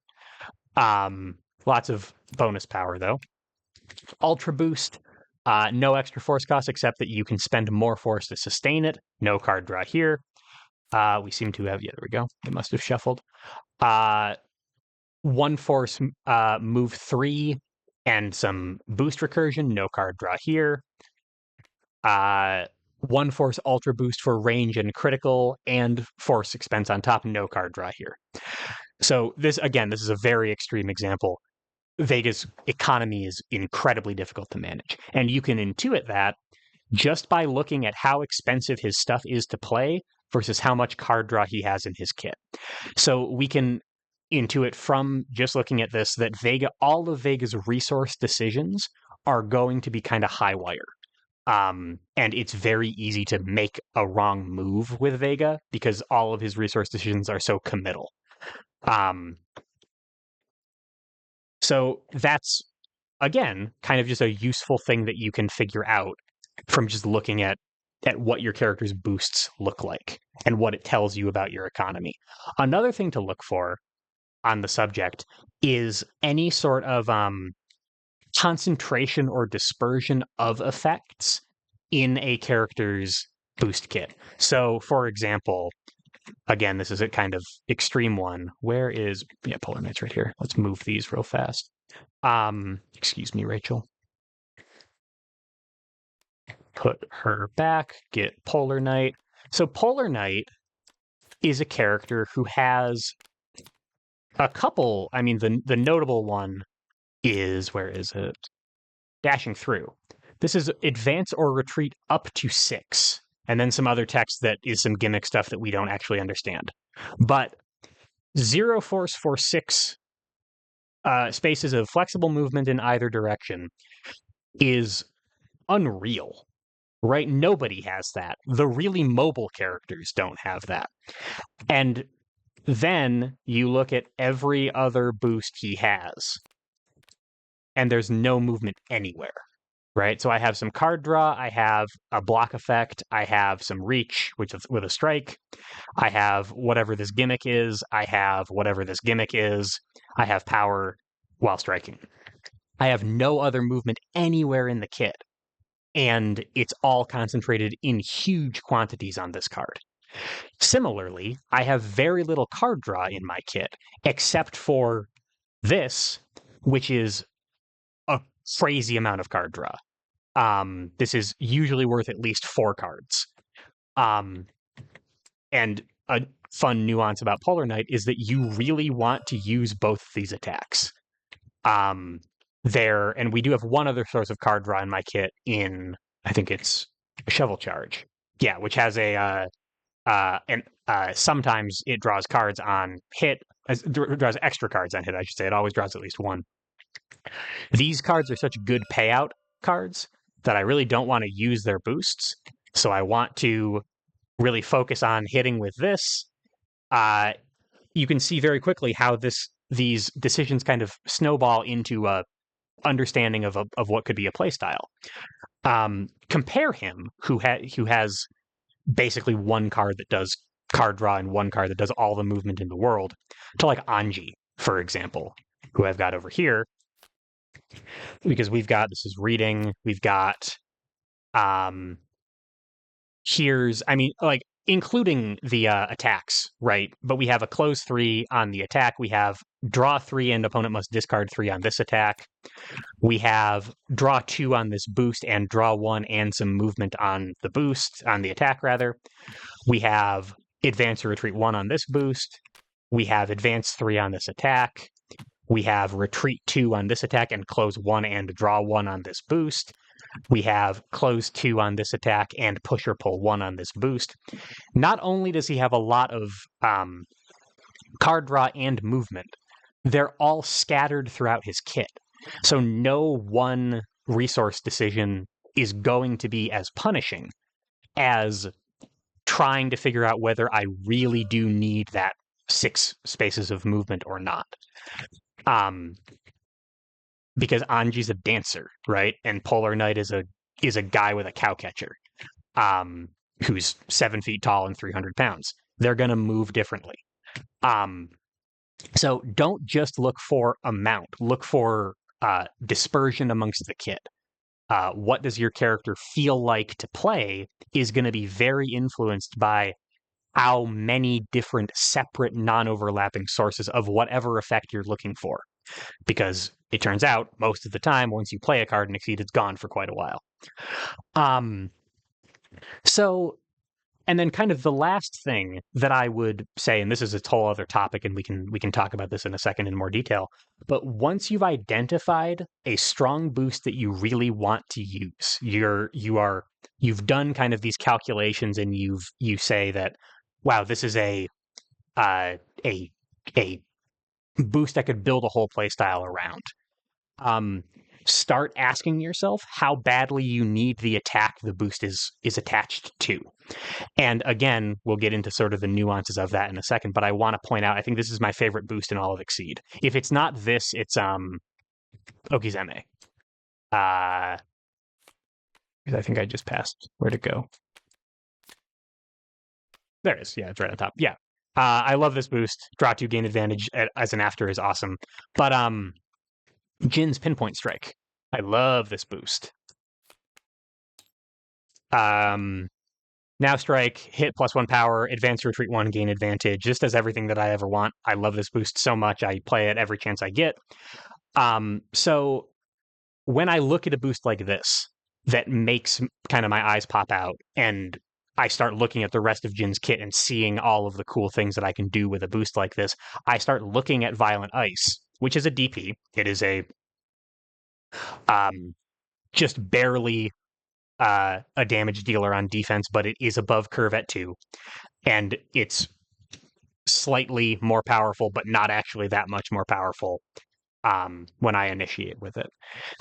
Lots of bonus power, though. Ultra boost. No extra force cost, except that you can spend more force to sustain it. No card draw here. We seem to have, yeah, there we go. It must have shuffled. 1 force move 3 and some boost recursion. No card draw here. 1 force ultra boost for range and critical, and force expense on top. No card draw here. So this is a very extreme example. Vega's economy is incredibly difficult to manage. And you can intuit that just by looking at how expensive his stuff is to play versus how much card draw he has in his kit. So we can intuit from just looking at this that all of Vega's resource decisions are going to be kind of high wire. And it's very easy to make a wrong move with Vega because all of his resource decisions are so committal. So that's, again, kind of just a useful thing that you can figure out from just looking at what your character's boosts look like and what it tells you about your economy. Another thing to look for on the subject is any sort of concentration or dispersion of effects in a character's boost kit. So, for example, again, this is a kind of extreme one. Where is, Polar Knight's right here. Let's move these real fast. Excuse me, Rachel. Put her back, get Polar Knight. So Polar Knight is a character who has a couple, the notable one is, where is it? Dashing through. This is advance or retreat up to 6. And then some other text that is some gimmick stuff that we don't actually understand. But 0 force for 6 spaces of flexible movement in either direction is unreal, right? Nobody has that. The really mobile characters don't have that. And then you look at every other boost he has, and there's no movement anywhere. Right, so I have some card draw, I have a block effect, I have some reach, which is with a strike, I have whatever this gimmick is, I have whatever this gimmick is, I have power while striking. I have no other movement anywhere in the kit, and it's all concentrated in huge quantities on this card. Similarly, I have very little card draw in my kit, except for this, which is a crazy amount of card draw. This is usually worth at least 4 cards. And a fun nuance about Polar Knight is that you really want to use both of these attacks. And we do have one other source of card draw in my kit in, I think it's a Shovel Charge. Yeah, which has sometimes it draws cards on hit, draws extra cards on hit, I should say. It always draws at least 1. These cards are such good payout cards that I really don't want to use their boosts. So I want to really focus on hitting with this. You can see very quickly how these decisions kind of snowball into a understanding of what could be a playstyle. Compare him, who has basically 1 card that does card draw and 1 card that does all the movement in the world, to like Anji, for example, who I've got over here. Because this is reading, we've got, including the attacks, right? But we have a close 3 on the attack. We have draw 3 and opponent must discard 3 on this attack. We have draw 2 on this boost and draw 1 and some movement on the boost, on the attack rather. We have advance or retreat 1 on this boost. We have advance 3 on this attack. We have retreat 2 on this attack and close 1 and draw 1 on this boost. We have close 2 on this attack and push or pull 1 on this boost. Not only does he have a lot of card draw and movement, they're all scattered throughout his kit. So no one resource decision is going to be as punishing as trying to figure out whether I really do need that 6 spaces of movement or not. Because Anji's a dancer, right? And Polar Knight is a guy with a cow catcher, who's 7 feet tall and 300 pounds. They're going to move differently. So don't just look for amount. Look for dispersion amongst the kit. What does your character feel like to play is going to be very influenced by how many different separate non-overlapping sources of whatever effect you're looking for. Because it turns out, most of the time, once you play a card in Exceed, it's gone for quite a while. And then kind of the last thing that I would say, and this is a whole other topic, and we can talk about this in a second in more detail, but once you've identified a strong boost that you really want to use, you've done kind of these calculations, and you say that, wow, this is a boost I could build a whole playstyle around. Start asking yourself how badly you need the attack the boost is attached to. And again, we'll get into sort of the nuances of that in a second, but I want to point out, I think this is my favorite boost in all of Exceed. If it's not this, it's Okizeme. I think I just passed. Where'd it go? There it is. Yeah, it's right on top. Yeah. I love this boost. Draw 2, gain advantage as an after is awesome. But Jin's Pinpoint Strike. I love this boost. Now strike, hit +1 power, advance retreat 1, gain advantage. Just does everything that I ever want. I love this boost so much. I play it every chance I get. So when I look at a boost like this, that makes kind of my eyes pop out, and I start looking at the rest of Jin's kit and seeing all of the cool things that I can do with a boost like this, I start looking at Violent Ice, which is a DP. It is a just barely a damage dealer on defense, but it is above curve at 2, and it's slightly more powerful, but not actually that much more powerful when I initiate with it.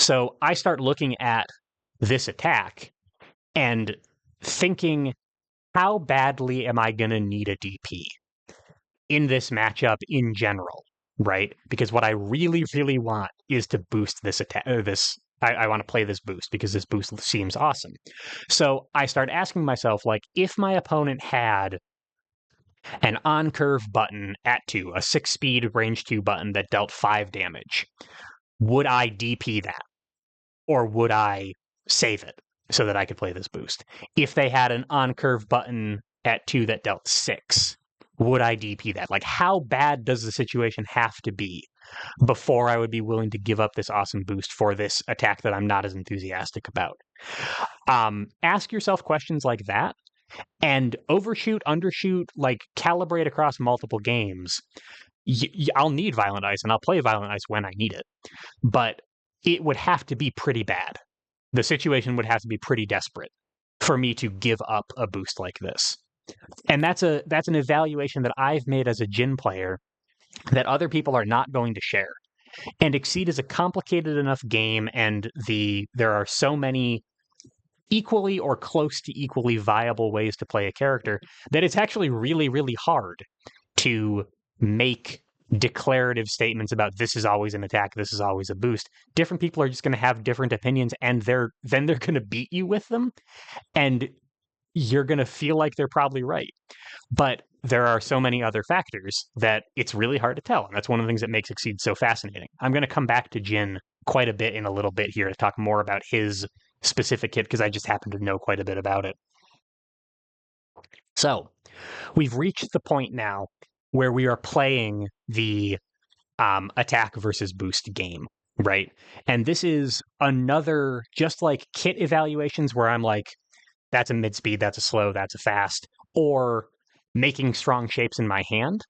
So I start looking at this attack and thinking, how badly am I going to need a DP in this matchup in general, right? Because what I really, really want is to boost this attack. I want to play this boost because this boost seems awesome. So I start asking myself, like, if my opponent had an on-curve button at 2, a 6-speed range 2 button that dealt 5 damage, would I DP that? Or would I save it so that I could play this boost? If they had an on-curve button at 2 that dealt 6, would I DP that? Like, how bad does the situation have to be before I would be willing to give up this awesome boost for this attack that I'm not as enthusiastic about? Ask yourself questions like that, and overshoot, undershoot, like calibrate across multiple games. I'll need Violent Ice, and I'll play Violent Ice when I need it, but it would have to be pretty bad. The situation would have to be pretty desperate for me to give up a boost like this. And that's an evaluation that I've made as a Jin player that other people are not going to share. And Exceed is a complicated enough game, and there are so many equally or close to equally viable ways to play a character that it's actually really, really hard to make declarative statements about this is always an attack, this is always a boost. Different people are just going to have different opinions, and they're going to beat you with them, and you're going to feel like they're probably right. But there are so many other factors that it's really hard to tell, and that's one of the things that makes Exceed so fascinating. I'm going to come back to Jin quite a bit in a little bit here to talk more about his specific kit, because I just happen to know quite a bit about it. So, We've reached the point now where we are playing the attack versus boost game, right? And this is another, just like kit evaluations where I'm like, that's a mid speed, that's a slow, that's a fast, or making strong shapes in my hand.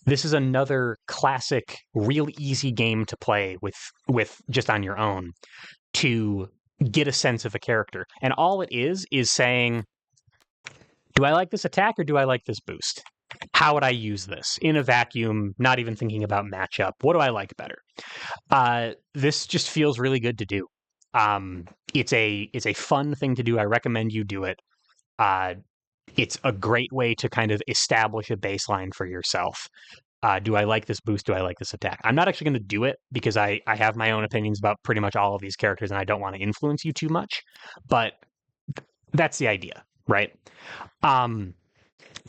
This is another classic, real easy game to play with just on your own to get a sense of a character. And all it is saying, do I like this attack or do I like this boost? How would I use this in a vacuum, not even thinking about matchup? What do I like better? This just feels really good to do. It's a fun thing to do. I recommend you do it. It's a great way to kind of establish a baseline for yourself. Do I like this boost? Do I like this attack? I'm not actually going to do it because I have my own opinions about pretty much all of these characters and I don't want to influence you too much. But that's the idea, right?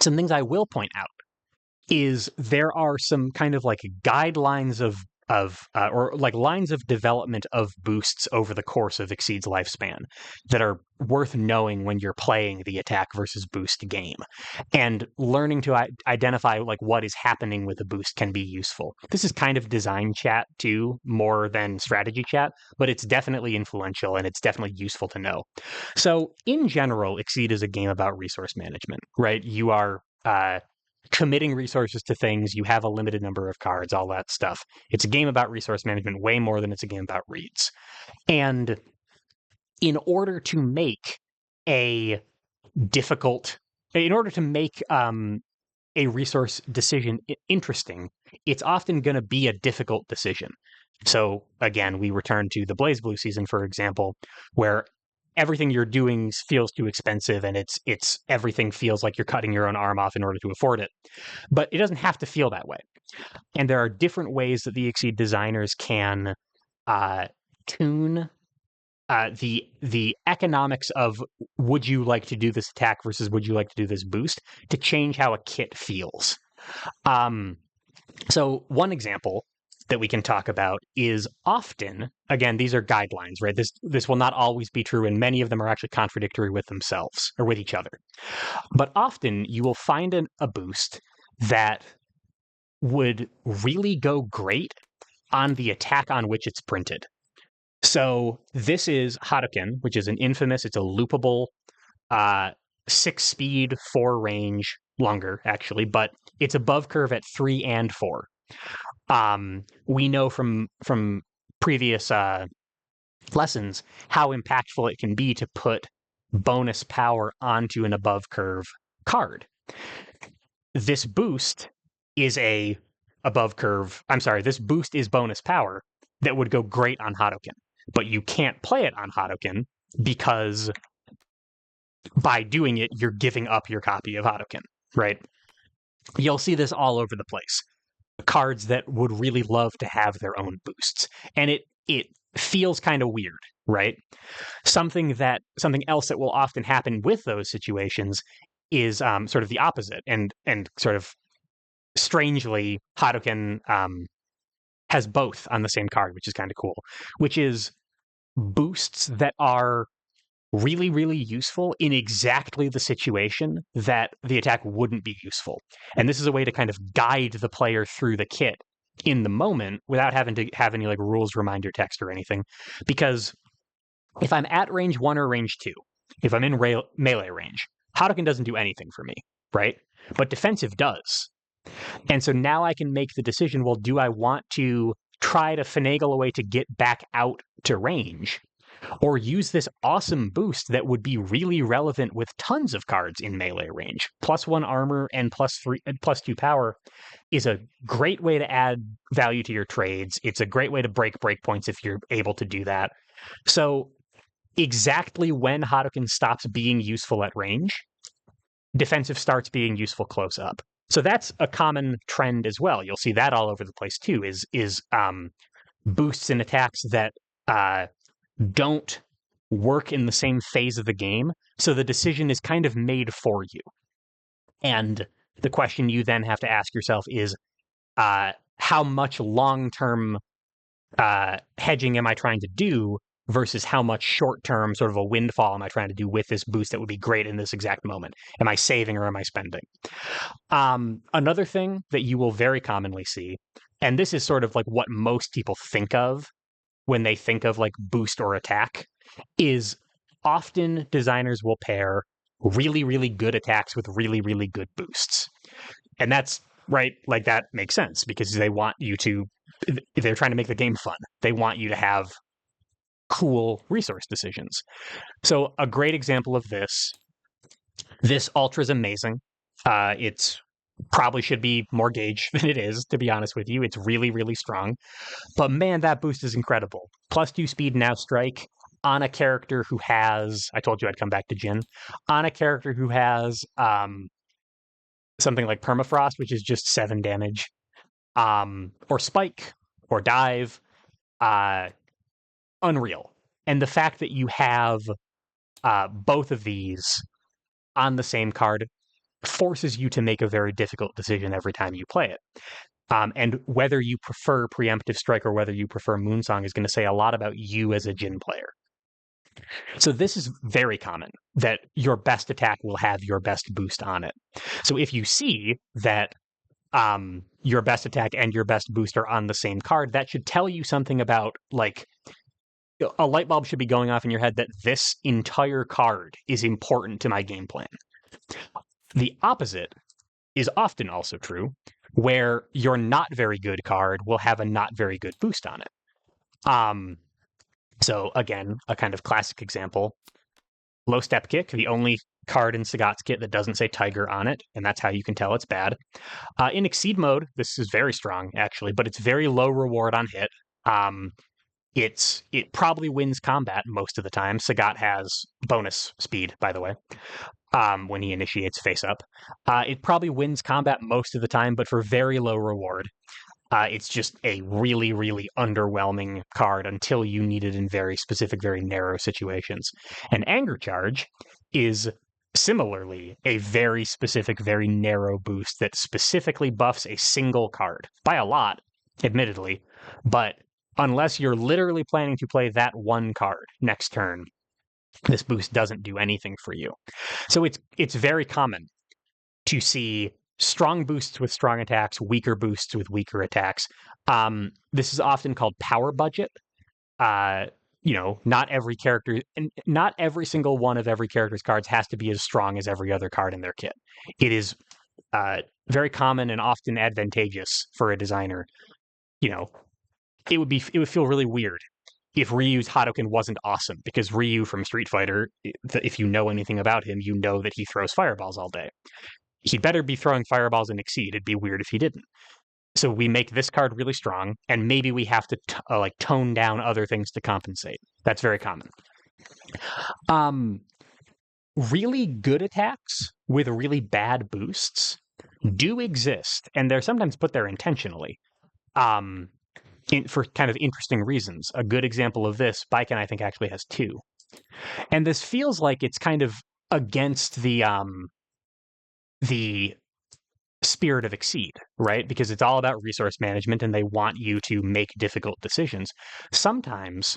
Some things I will point out is there are some kind of like guidelines of or like lines of development of boosts over the course of Exceed's lifespan that are worth knowing when you're playing the attack versus boost game, and learning to identify like what is happening with a boost can be useful. This is kind of design chat too, more than strategy chat, but it's definitely influential and it's definitely useful to know. So in general, Exceed is a game about resource management, right? You are committing resources to things, you have a limited number of cards, all that stuff. It's a game about resource management way more than it's a game about reads. And in order to make a a resource decision interesting, it's often going to be a difficult decision. So again, we return to the BlazBlue season, for example, where everything you're doing feels too expensive and it's everything feels like you're cutting your own arm off in order to afford it. But it doesn't have to feel that way. And there are different ways that the Exceed designers can tune the economics of would you like to do this attack versus would you like to do this boost to change how a kit feels. So one example that we can talk about is often, again, these are guidelines, right? This will not always be true, and many of them are actually contradictory with themselves or with each other. But often you will find a boost that would really go great on the attack on which it's printed. So this is Hadouken, which is it's a loopable 6 speed, 4 range, longer actually, but it's above curve at 3 and 4. We know from previous lessons how impactful it can be to put bonus power onto an above curve card. This boost is this boost is bonus power that would go great on Hadouken, but you can't play it on Hadouken because by doing it, you're giving up your copy of Hadouken, right? You'll see this all over the place. Cards that would really love to have their own boosts. And it feels kind of weird, right? Something else that will often happen with those situations is sort of the opposite. And sort of strangely, Hadouken has both on the same card, which is kind of cool, which is boosts that are really, really useful in exactly the situation that the attack wouldn't be useful. And this is a way to kind of guide the player through the kit in the moment without having to have any like rules reminder text or anything. Because if I'm at range 1 or range 2, if I'm in melee range, Hadouken doesn't do anything for me, right? But defensive does. And so now I can make the decision, well, do I want to try to finagle a way to get back out to range, or use this awesome boost that would be really relevant with tons of cards in melee range? +1 armor and +2 power is a great way to add value to your trades. It's a great way to break breakpoints if you're able to do that. So exactly when Hadouken stops being useful at range, defensive starts being useful close up. So that's a common trend as well. You'll see that all over the place too, is boosts and attacks that don't work in the same phase of the game. So the decision is kind of made for you. And the question you then have to ask yourself is, how much long-term hedging am I trying to do versus how much short-term sort of a windfall am I trying to do with this boost that would be great in this exact moment? Am I saving or am I spending? Another thing that you will very commonly see, and this is sort of like what most people think of when they think of like boost or attack, is often designers will pair really, really good attacks with really, really good boosts. And that's right, like that makes sense because they want you to, if they're trying to make the game fun, they want you to have cool resource decisions. So a great example of this Ultra is amazing. It's probably should be more gauge than it is, to be honest with you. It's really, really strong. But man, that boost is incredible. +2 speed, now strike on a character who has, I told you I'd come back to Jin, on a character who has something like Permafrost, which is just 7 damage, or Spike, or Dive, unreal. And the fact that you have both of these on the same card forces you to make a very difficult decision every time you play it. And whether you prefer Preemptive Strike or whether you prefer Moonsong is going to say a lot about you as a Jin player. So this is very common, that your best attack will have your best boost on it. So if you see that your best attack and your best boost are on the same card, that should tell you something about, like, a light bulb should be going off in your head that this entire card is important to my game plan. The opposite is often also true, where your not very good card will have a not very good boost on it. So again, a kind of classic example, Low Step Kick, the only card in Sagat's kit that doesn't say Tiger on it, and that's how you can tell it's bad. In Exceed mode, this is very strong, actually, but it's very low reward on hit. It probably wins combat most of the time. Sagat has bonus speed, by the way, when he initiates face up. It probably wins combat most of the time, but for very low reward. It's just a really, really underwhelming card until you need it in very specific, very narrow situations. And Anger Charge is similarly a very specific, very narrow boost that specifically buffs a single card by a lot, admittedly, but unless you're literally planning to play that one card next turn, this boost doesn't do anything for you. So it's very common to see strong boosts with strong attacks, weaker boosts with weaker attacks. This is often called power budget. Not every character, and not every single one of every character's cards has to be as strong as every other card in their kit. It is very common and often advantageous for a designer. It would feel really weird if Ryu's Hadouken wasn't awesome, because Ryu from Street Fighter, if you know anything about him, you know that he throws fireballs all day. He'd better be throwing fireballs in Exceed. It'd be weird if he didn't. So we make this card really strong, and maybe we have to tone down other things to compensate. That's very common. Really good attacks with really bad boosts do exist, and they're sometimes put there intentionally. For kind of interesting reasons. A good example of this, Baiken, I think, actually has 2. And this feels like it's kind of against the spirit of Exceed, right? Because it's all about resource management and they want you to make difficult decisions. Sometimes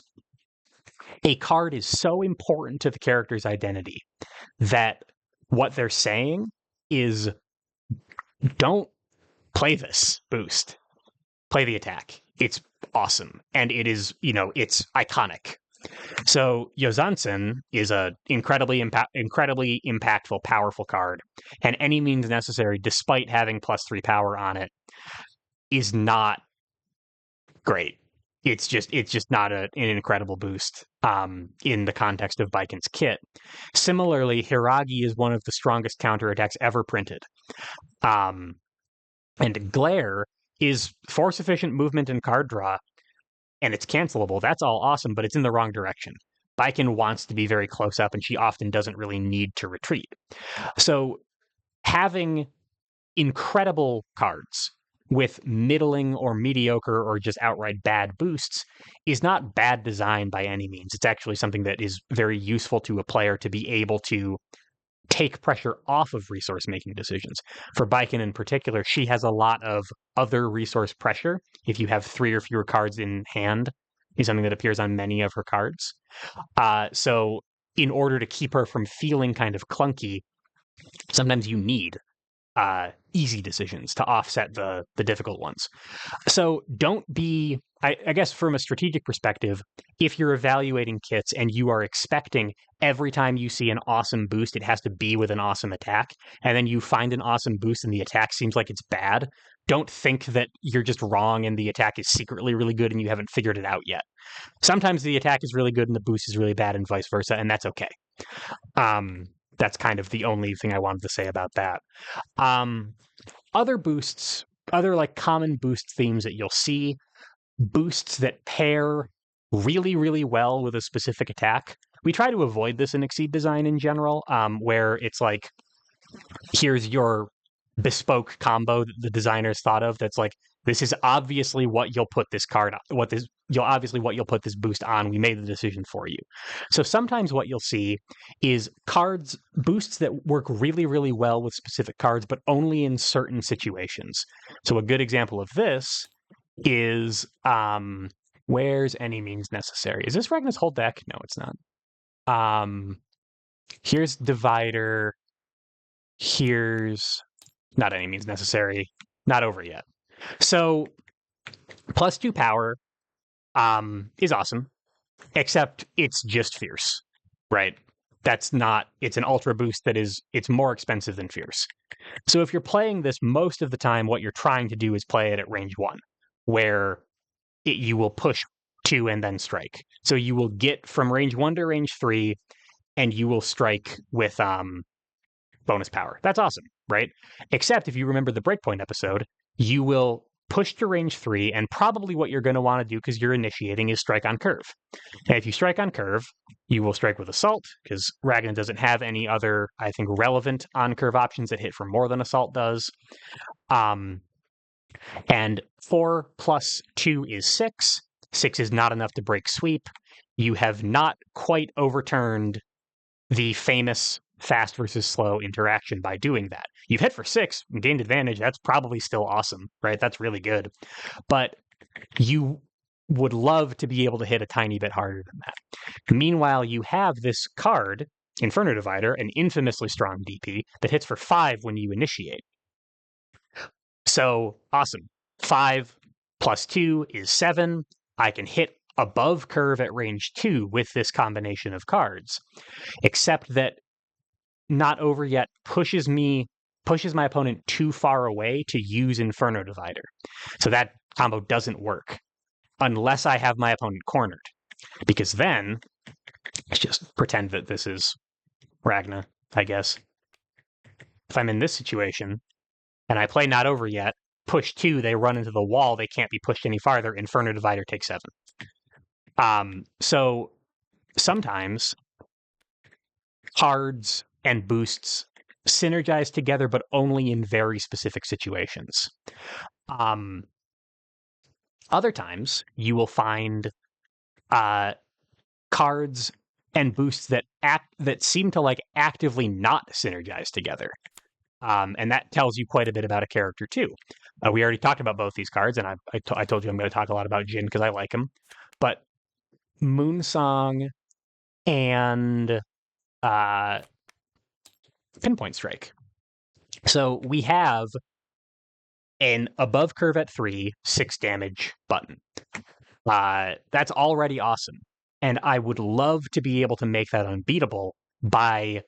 a card is so important to the character's identity that what they're saying is, don't play this boost. Play the attack. It's awesome. And it is, it's iconic. So Yozansen is a incredibly impactful, powerful card. And Any Means Necessary, despite having +3 power on it, is not great. It's just not an incredible boost in the context of Baiken's kit. Similarly, Hiragi is one of the strongest counterattacks ever printed. And Glare is force efficient movement and card draw, and it's cancelable. That's all awesome, but it's in the wrong direction. Baiken wants to be very close up, and she often doesn't really need to retreat. So having incredible cards with middling or mediocre or just outright bad boosts is not bad design by any means. It's actually something that is very useful to a player to be able to take pressure off of resource making decisions. For Baiken in particular, she has a lot of other resource pressure. If you have 3 or fewer cards in hand is something that appears on many of her cards. So in order to keep her from feeling kind of clunky, sometimes you need easy decisions to offset the difficult ones. So don't be, I guess, from a strategic perspective, if you're evaluating kits and you are expecting every time you see an awesome boost, it has to be with an awesome attack, and then you find an awesome boost and the attack seems like it's bad, don't think that you're just wrong and the attack is secretly really good and you haven't figured it out yet. Sometimes the attack is really good and the boost is really bad and vice versa, and that's okay. Um, that's kind of the only thing I wanted to say about that. Um, other boosts, other like common boost themes that you'll see, boosts that pair really, really well with a specific attack. We try to avoid this in Exceed design in general, where it's like, here's your bespoke combo that the designers thought of. That's like, this is obviously what you'll put this card on, what you'll put this boost on. We made the decision for you. So sometimes what you'll see is cards, boosts that work really, really well with specific cards, but only in certain situations. So a good example of this is where's any means necessary? Is this Ragnar's whole deck? No, it's not. Here's Divider. Here's not any means necessary. Not over yet. So +2 power is awesome, except it's just fierce, right? That's not, it's an ultra boost that is, it's more expensive than fierce. So if you're playing this most of the time, what you're trying to do is play it at range 1, where you will push 2 and then strike. So you will get from range 1 to range 3, and you will strike with bonus power. That's awesome, right? Except if you remember the Breakpoint episode, you will push to range 3, and probably what you're going to want to do, because you're initiating, is strike on curve. And if you strike on curve, you will strike with Assault, because Ragnar doesn't have any other, I think, relevant on-curve options that hit for more than Assault does. And 4 + 2 is 6. 6 is not enough to break sweep. You have not quite overturned the famous fast versus slow interaction by doing that. You've hit for 6 and gained advantage. That's probably still awesome, right? That's really good. But you would love to be able to hit a tiny bit harder than that. Meanwhile, you have this card, Inferno Divider, an infamously strong DP, that hits for 5 when you initiate. So, awesome. 5 + 2 is 7. I can hit above curve at range 2 with this combination of cards, except that Not Over Yet pushes my opponent too far away to use Inferno Divider. So that combo doesn't work unless I have my opponent cornered, because then let's just pretend that this is Ragna, I guess. If I'm in this situation and I play Not Over Yet, push 2, they run into the wall, they can't be pushed any farther, Inferno Divider takes 7. So sometimes cards and boosts synergize together, but only in very specific situations. Other times, you will find cards and boosts that seem to like actively not synergize together. And that tells you quite a bit about a character too. We already talked about both these cards, and I told you I'm going to talk a lot about Jin because I like him. But Moonsong and Pinpoint Strike. So we have an above curve at 3, 6 damage button. That's already awesome. And I would love to be able to make that unbeatable by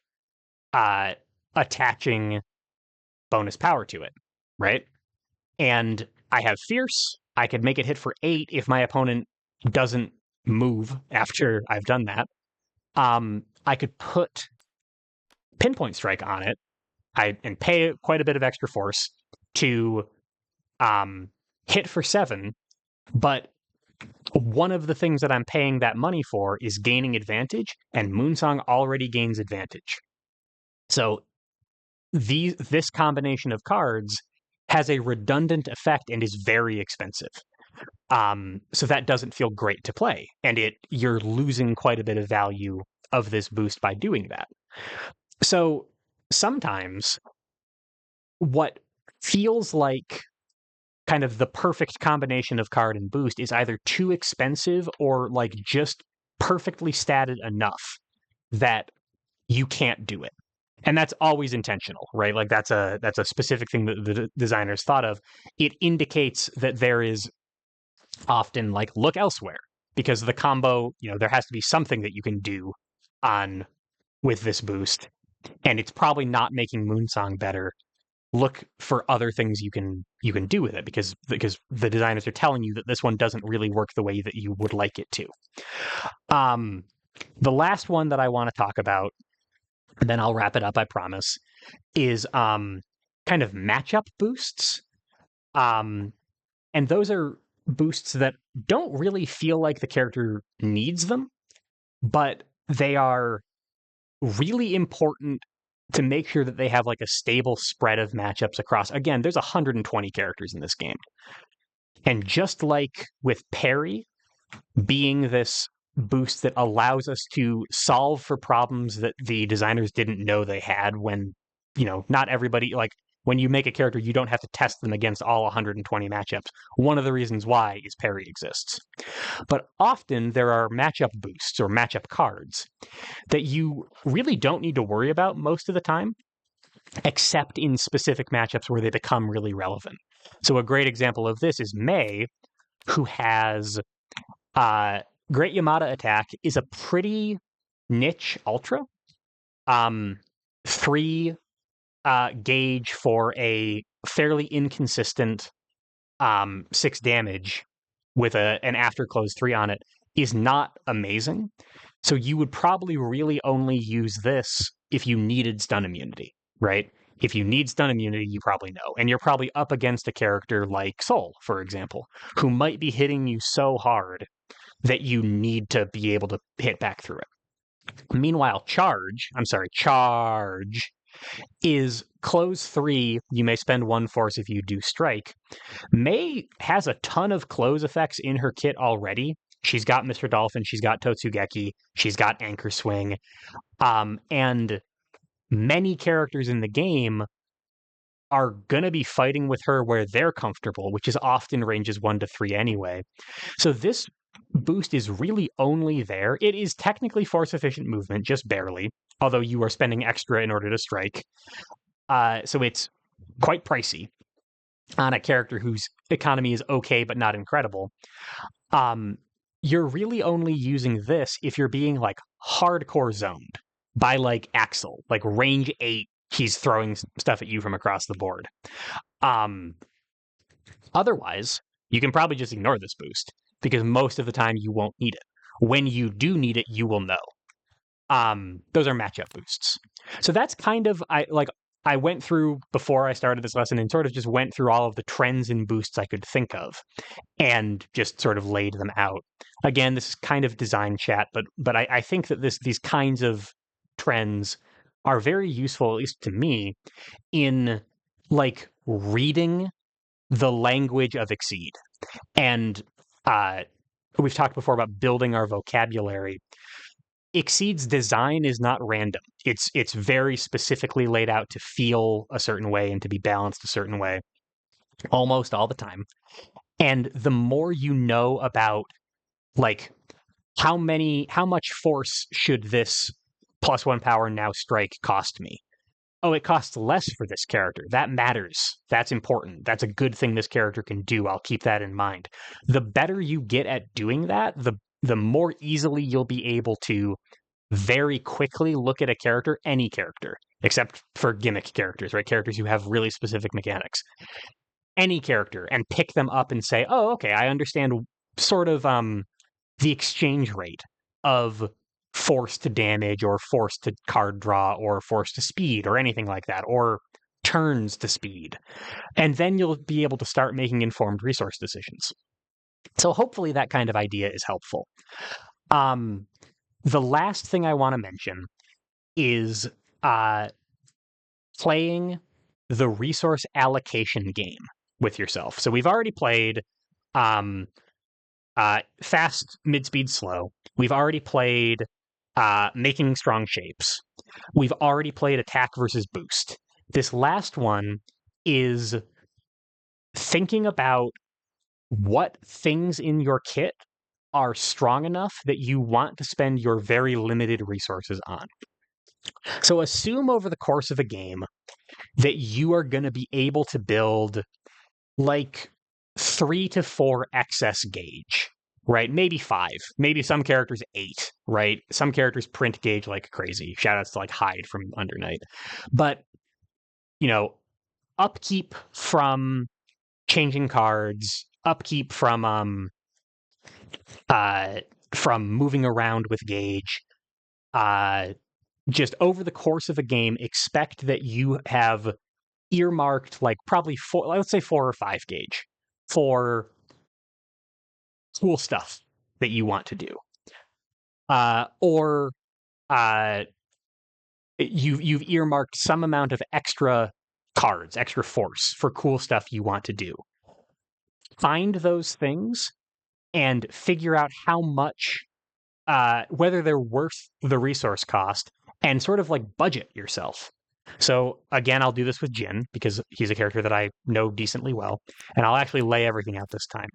attaching bonus power to it, right? And I have Fierce. I could make it hit for 8 if my opponent doesn't move after I've done that. I could put Pinpoint Strike on it and pay quite a bit of extra force to hit for 7, but one of the things that I'm paying that money for is gaining advantage, and Moonsong already gains advantage. So this combination of cards has a redundant effect and is very expensive. So that doesn't feel great to play, and you're losing quite a bit of value of this boost by doing that. So sometimes what feels like kind of the perfect combination of card and boost is either too expensive or like just perfectly statted enough that you can't do it. And that's always intentional, right? Like that's a specific thing that the designers thought of. It indicates that there is often like look elsewhere, because the combo, there has to be something that you can do on with this boost, and it's probably not making Moonsong better. Look for other things you can do with it, because the designers are telling you that this one doesn't really work the way that you would like it to. The last one that I want to talk about, and then I'll wrap it up, I promise, is kind of matchup boosts. And those are boosts that don't really feel like the character needs them, but they are really important to make sure that they have like a stable spread of matchups across. Again, there's 120 characters in this game. And just like with parry being this boost that allows us to solve for problems that the designers didn't know they had, when, not everybody, like when you make a character, you don't have to test them against all 120 matchups. One of the reasons why is parry exists. But often there are matchup boosts or matchup cards that you really don't need to worry about most of the time, except in specific matchups where they become really relevant. So a great example of this is Mei, who has Great Yamada Attack is a pretty niche ultra. 3 gauge for a fairly inconsistent 6 damage with an after close 3 on it is not amazing. So you would probably really only use this if you needed stun immunity, right? If you need stun immunity, you probably know. And you're probably up against a character like Soul, for example, who might be hitting you so hard that you need to be able to hit back through it. Meanwhile, Charge is close 3. You may spend 1 force if you do strike. Mei has a ton of close effects in her kit already. She's got Mr. Dolphin, she's got Totsugeki, she's got Anchor Swing, and many characters in the game are going to be fighting with her where they're comfortable, which is often ranges 1 to 3 anyway. So this boost is really only there. It is technically force efficient movement, just barely, although you are spending extra in order to strike. So it's quite pricey on a character whose economy is okay but not incredible. You're really only using this if you're being like hardcore zoned by like Axel, like range 8, he's throwing stuff at you from across the board. Otherwise, you can probably just ignore this boost, because most of the time you won't need it. When you do need it, you will know. Those are matchup boosts. So that's kind of, I went through before I started this lesson and sort of just went through all of the trends in boosts I could think of and just sort of laid them out. Again, this is kind of design chat, but I think that these kinds of trends are very useful, at least to me, in like reading the language of Exceed. And we've talked before about building our vocabulary. Exceed's design is not random. It's very specifically laid out to feel a certain way and to be balanced a certain way almost all the time. And the more you know about like how much force should this +1 power now strike cost me? Oh, it costs less for this character. That matters. That's important. That's a good thing this character can do. I'll keep that in mind. The better you get at doing that, the more easily you'll be able to very quickly look at a character, any character, except for gimmick characters, right? Characters who have really specific mechanics. Any character, and pick them up and say, oh, okay, I understand sort of the exchange rate of force to damage or force to card draw or force to speed or anything like that, or turns to speed. And then you'll be able to start making informed resource decisions. So hopefully that kind of idea is helpful. The last thing I want to mention is playing the resource allocation game with yourself. So we've already played fast, mid-speed, slow. We've already played making strong shapes. We've already played attack versus boost. This last one is thinking about what things in your kit are strong enough that you want to spend your very limited resources on. So assume over the course of a game that you are going to be able to build like 3 to 4 excess gauge, right? Maybe 5, maybe some characters 8, right? Some characters print gauge like crazy. Shoutouts to like Hyde from Undernight. But, you know, upkeep from changing cards, upkeep from moving around with gauge, uh just over the course of a game, expect that you have earmarked like probably let's say 4 or 5 gauge for cool stuff that you want to do. Or you've earmarked some amount of extra cards, extra force for cool stuff you want to do. Find those things and figure out how much, whether they're worth the resource cost, and sort of like budget yourself. So again, I'll do this with Jin because he's a character that I know decently well, and I'll actually lay everything out this time.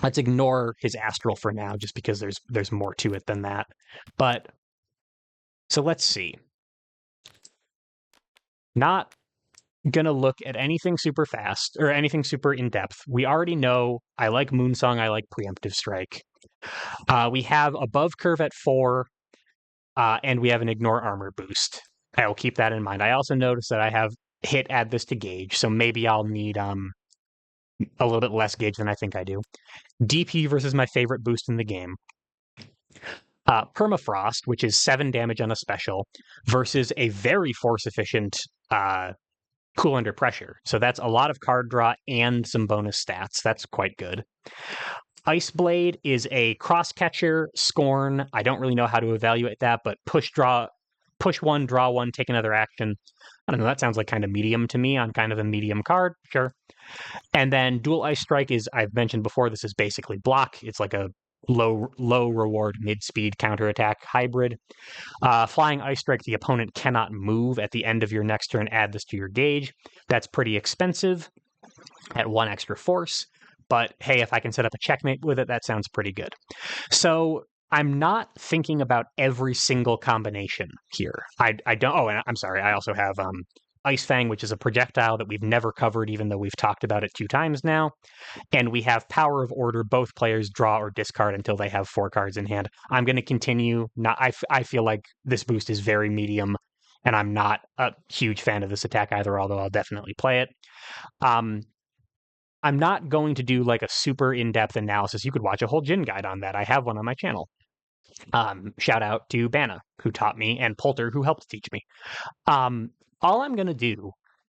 Let's ignore his astral for now, just because there's more to it than that. But so let's see. Not gonna look at anything super fast or anything super in depth. We already know I like Moonsong, I like Preemptive Strike. We have above curve at 4, and we have an ignore armor boost. I will keep that in mind. I also noticed that I have hit add this to gauge, so maybe I'll need a little bit less gauge than I think I do. DP versus my favorite boost in the game. Permafrost, which is 7 damage on a special, versus a very force efficient Cool Under Pressure. So that's a lot of card draw and some bonus stats. That's quite good. Ice Blade is a cross catcher, scorn. I don't really know how to evaluate that, but push 1, draw 1, take another action. I don't know, that sounds like kind of medium to me on kind of a medium card, sure. And then Dual Ice Strike is, I've mentioned before, this is basically block. It's like a low reward, mid-speed counterattack hybrid. Flying Ice Strike, the opponent cannot move at the end of your next turn, add this to your gauge. That's pretty expensive at 1 extra force. But hey, if I can set up a checkmate with it, that sounds pretty good. So I'm not thinking about every single combination here. I don't. Oh, and I'm sorry. I also have Ice Fang, which is a projectile that we've never covered, even though we've talked about it 2 times now. And we have Power of Order. Both players draw or discard until they have 4 cards in hand. I'm going to continue. I feel like this boost is very medium, and I'm not a huge fan of this attack either, although I'll definitely play it. I'm not going to do like a super in-depth analysis. You could watch a whole Jin guide on that. I have one on my channel. Shout out to Banna, who taught me, and Polter, who helped teach me. All I'm going to do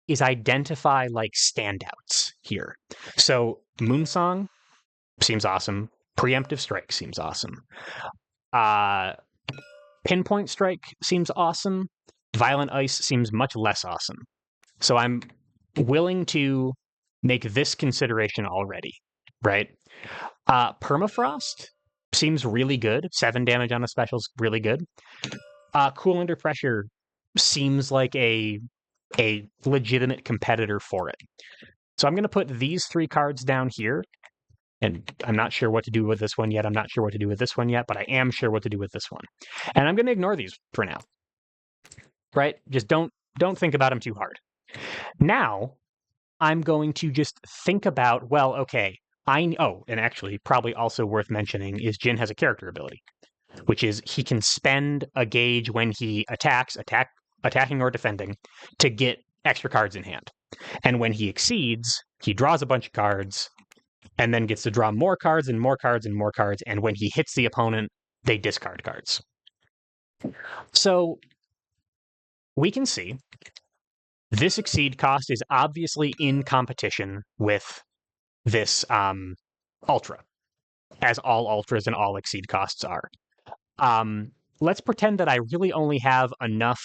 is identify like standouts here. So Moonsong seems awesome. Preemptive Strike seems awesome. Pinpoint Strike seems awesome. Violent Ice seems much less awesome. So I'm willing to make this consideration already, right? Permafrost seems really good. 7 damage on a special is really good. Cool Under Pressure seems like a legitimate competitor for it. So I'm going to put these 3 cards down here, and I'm not sure what to do with this one yet. I'm not sure what to do with this one yet, but I am sure what to do with this one. And I'm going to ignore these for now, right? Just don't think about them too hard. Now, I'm going to just think about, well, okay, and actually, probably also worth mentioning is Jin has a character ability, which is he can spend a gauge when he attacking or defending, to get extra cards in hand. And when he exceeds, he draws a bunch of cards, and then gets to draw more cards and more cards and more cards. And when he hits the opponent, they discard cards. So we can see this exceed cost is obviously in competition with this Ultra, as all Ultras and all exceed costs are. Let's pretend that I really only have enough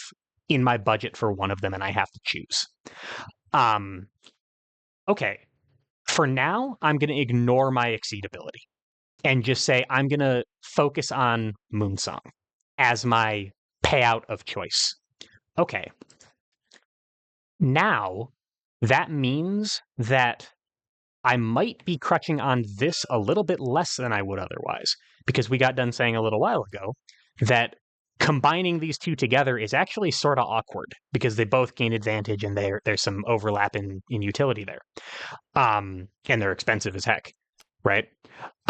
in my budget for one of them and I have to choose. Okay, for now, I'm going to ignore my exceed ability and just say I'm going to focus on Moonsong as my payout of choice. Okay. Now, that means that I might be crutching on this a little bit less than I would otherwise, because we got done saying a little while ago that combining these two together is actually sort of awkward because they both gain advantage and there's some overlap in utility there. And they're expensive as heck, right?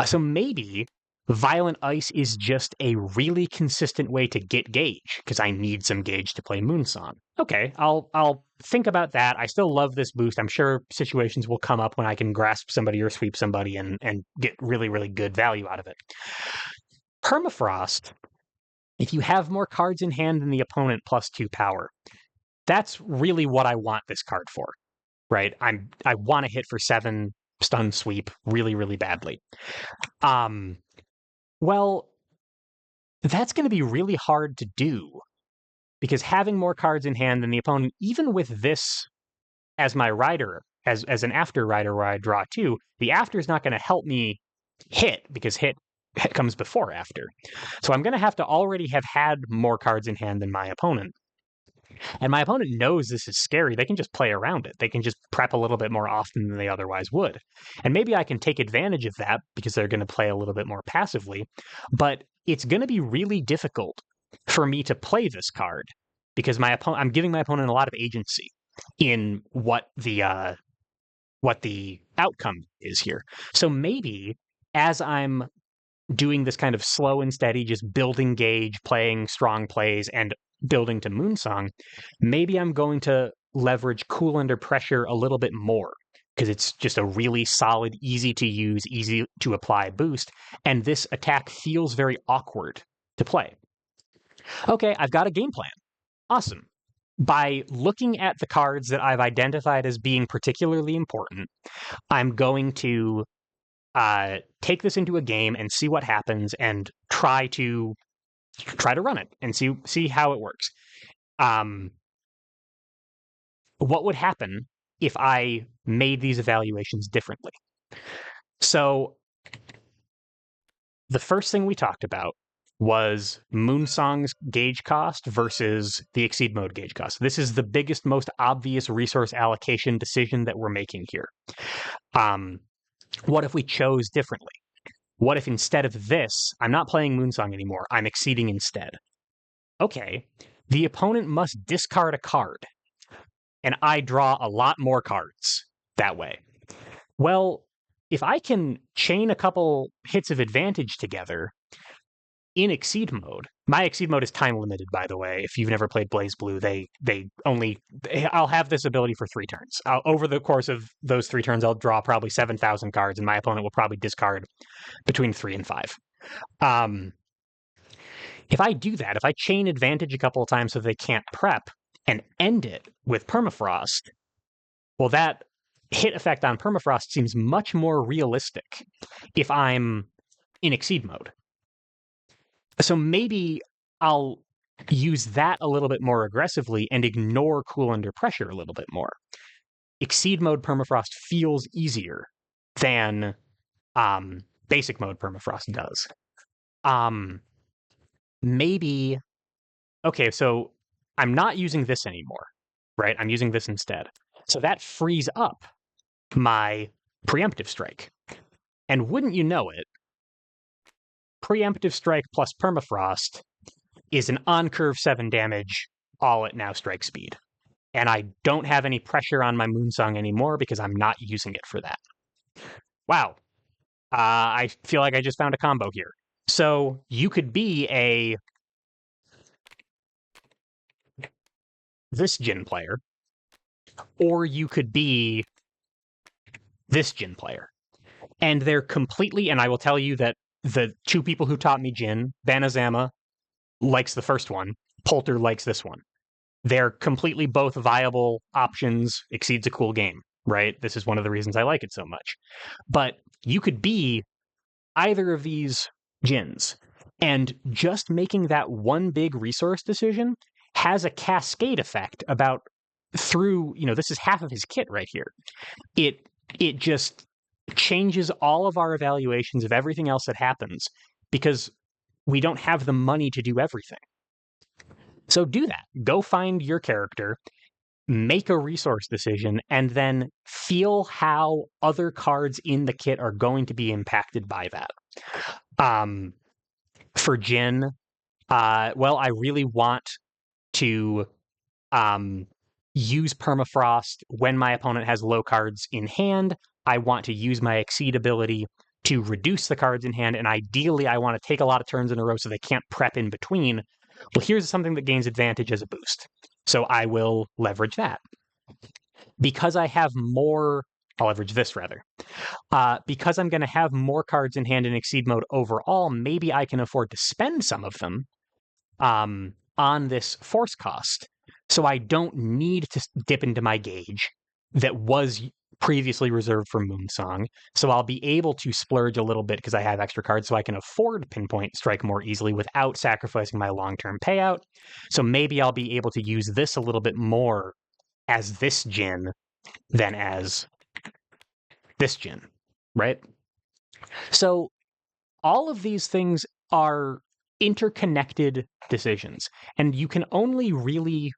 So maybe Violent Ice is just a really consistent way to get gauge because I need some gauge to play Moonsong. Okay, I'll think about that. I still love this boost. I'm sure situations will come up when I can grasp somebody or sweep somebody and get really, really good value out of it. Permafrost, if you have more cards in hand than the opponent plus 2 power, that's really what I want this card for, right? I want to hit for 7 stun sweep really, really badly. Well, that's going to be really hard to do because having more cards in hand than the opponent, even with this as my rider, as an after rider where I draw 2, the after is not going to help me hit because hit comes before after. So I'm going to have to already have had more cards in hand than my opponent. And my opponent knows this is scary. They can just play around it. They can just prep a little bit more often than they otherwise would. And maybe I can take advantage of that because they're going to play a little bit more passively. But it's going to be really difficult for me to play this card because I'm giving my opponent a lot of agency in what the outcome is here. So maybe as I'm doing this kind of slow and steady, just building gauge, playing strong plays, and building to Moonsong, maybe I'm going to leverage Cool Under Pressure a little bit more because it's just a really solid, easy to use, easy to apply boost, and this attack feels very awkward to play. Okay, I've got a game plan. Awesome. By looking at the cards that I've identified as being particularly important, I'm going to take this into a game and see what happens and try to run it and see how it works. What would happen if I made these evaluations differently? So the first thing we talked about was Moonsong's gauge cost versus the Exceed Mode gauge cost. This is the biggest, most obvious resource allocation decision that we're making here. What if we chose differently? What if instead of this, I'm not playing Moonsong anymore, I'm exceeding instead? Okay, the opponent must discard a card, and I draw a lot more cards that way. Well, if I can chain a couple hits of advantage together in Exceed Mode, my Exceed Mode is time limited, by the way. If you've never played Blaze Blue, I'll have this ability for 3 turns. Over the course of those 3 turns, I'll draw probably 7,000 cards, and my opponent will probably discard between 3 and 5. If I do that, if I chain advantage a couple of times so they can't prep and end it with Permafrost, well, that hit effect on Permafrost seems much more realistic if I'm in Exceed Mode. So maybe I'll use that a little bit more aggressively and ignore Cool Under Pressure a little bit more. Exceed Mode Permafrost feels easier than Basic Mode Permafrost does. Maybe, okay, so I'm not using this anymore, right? I'm using this instead. So that frees up my Preemptive Strike. And wouldn't you know it, Preemptive Strike plus Permafrost is an on-curve 7 damage, all at now strike speed. And I don't have any pressure on my Moonsong anymore because I'm not using it for that. Wow. I feel like I just found a combo here. So you could be this Jin player, or you could be this Jin player. And they're completely, and I will tell you that the 2 people who taught me Jin, Banazama likes the first one, Poulter likes this one. They're completely both viable options, Exceed's a cool game, right? This is one of the reasons I like it so much. But you could be either of these Jins, and just making that one big resource decision has a cascade effect about through, this is half of his kit right here. It just changes all of our evaluations of everything else that happens because we don't have the money to do everything. So do that. Go find your character make a resource decision, and then feel how other cards in the kit are going to be impacted by that. For Jin, well, I really want to use Permafrost when my opponent has low cards in hand. I want to use my Exceed ability to reduce the cards in hand, and ideally I want to take a lot of turns in a row so they can't prep in between. Well, here's something that gains advantage as a boost. So I will leverage that. Because I have more, I'll leverage this rather. Because I'm going to have more cards in hand in Exceed mode overall, maybe I can afford to spend some of them on this force cost. So I don't need to dip into my gauge that was previously reserved for Moonsong. So I'll be able to splurge a little bit because I have extra cards, so I can afford Pinpoint Strike more easily without sacrificing my long-term payout. So maybe I'll be able to use this a little bit more as this Jin than as this Jin, right? So all of these things are interconnected decisions, and you can only really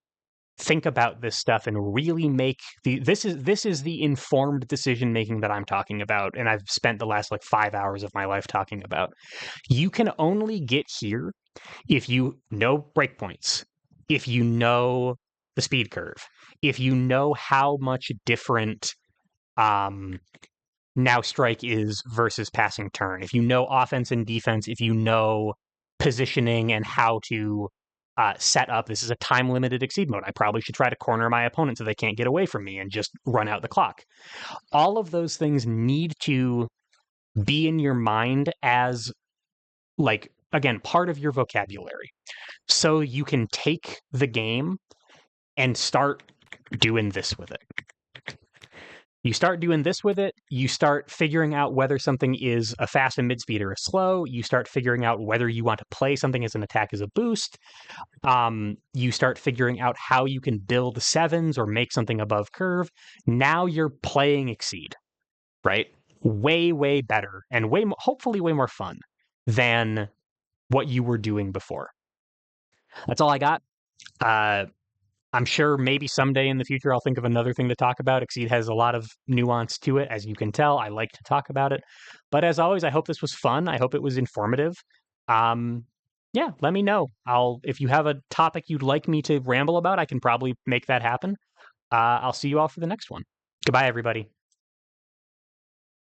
think about this stuff and really make this is the informed decision making that I'm talking about, and I've spent the last like 5 hours of my life talking about. You can only get here if you know breakpoints, if you know the speed curve, if you know how much different now strike is versus passing turn, if you know offense and defense, if you know positioning and how to set up. This is a time limited Exceed mode. I probably should try to corner my opponent so they can't get away from me and just run out the clock. All of those things need to be in your mind as, like, again, part of your vocabulary. So you can take the game and start doing this with it. You start doing this with it, you start figuring out whether something is a fast and mid speed or a slow, you start figuring out whether you want to play something as an attack as a boost, you start figuring out how you can build sevens or make something above curve. Now you're playing Exceed, right? Way, way better and hopefully way more fun than what you were doing before. That's all I got. I'm sure maybe someday in the future I'll think of another thing to talk about. Exceed has a lot of nuance to it, as you can tell. I like to talk about it. But as always, I hope this was fun. I hope it was informative. Yeah, let me know. If you have a topic you'd like me to ramble about, I can probably make that happen. I'll see you all for the next one. Goodbye, everybody.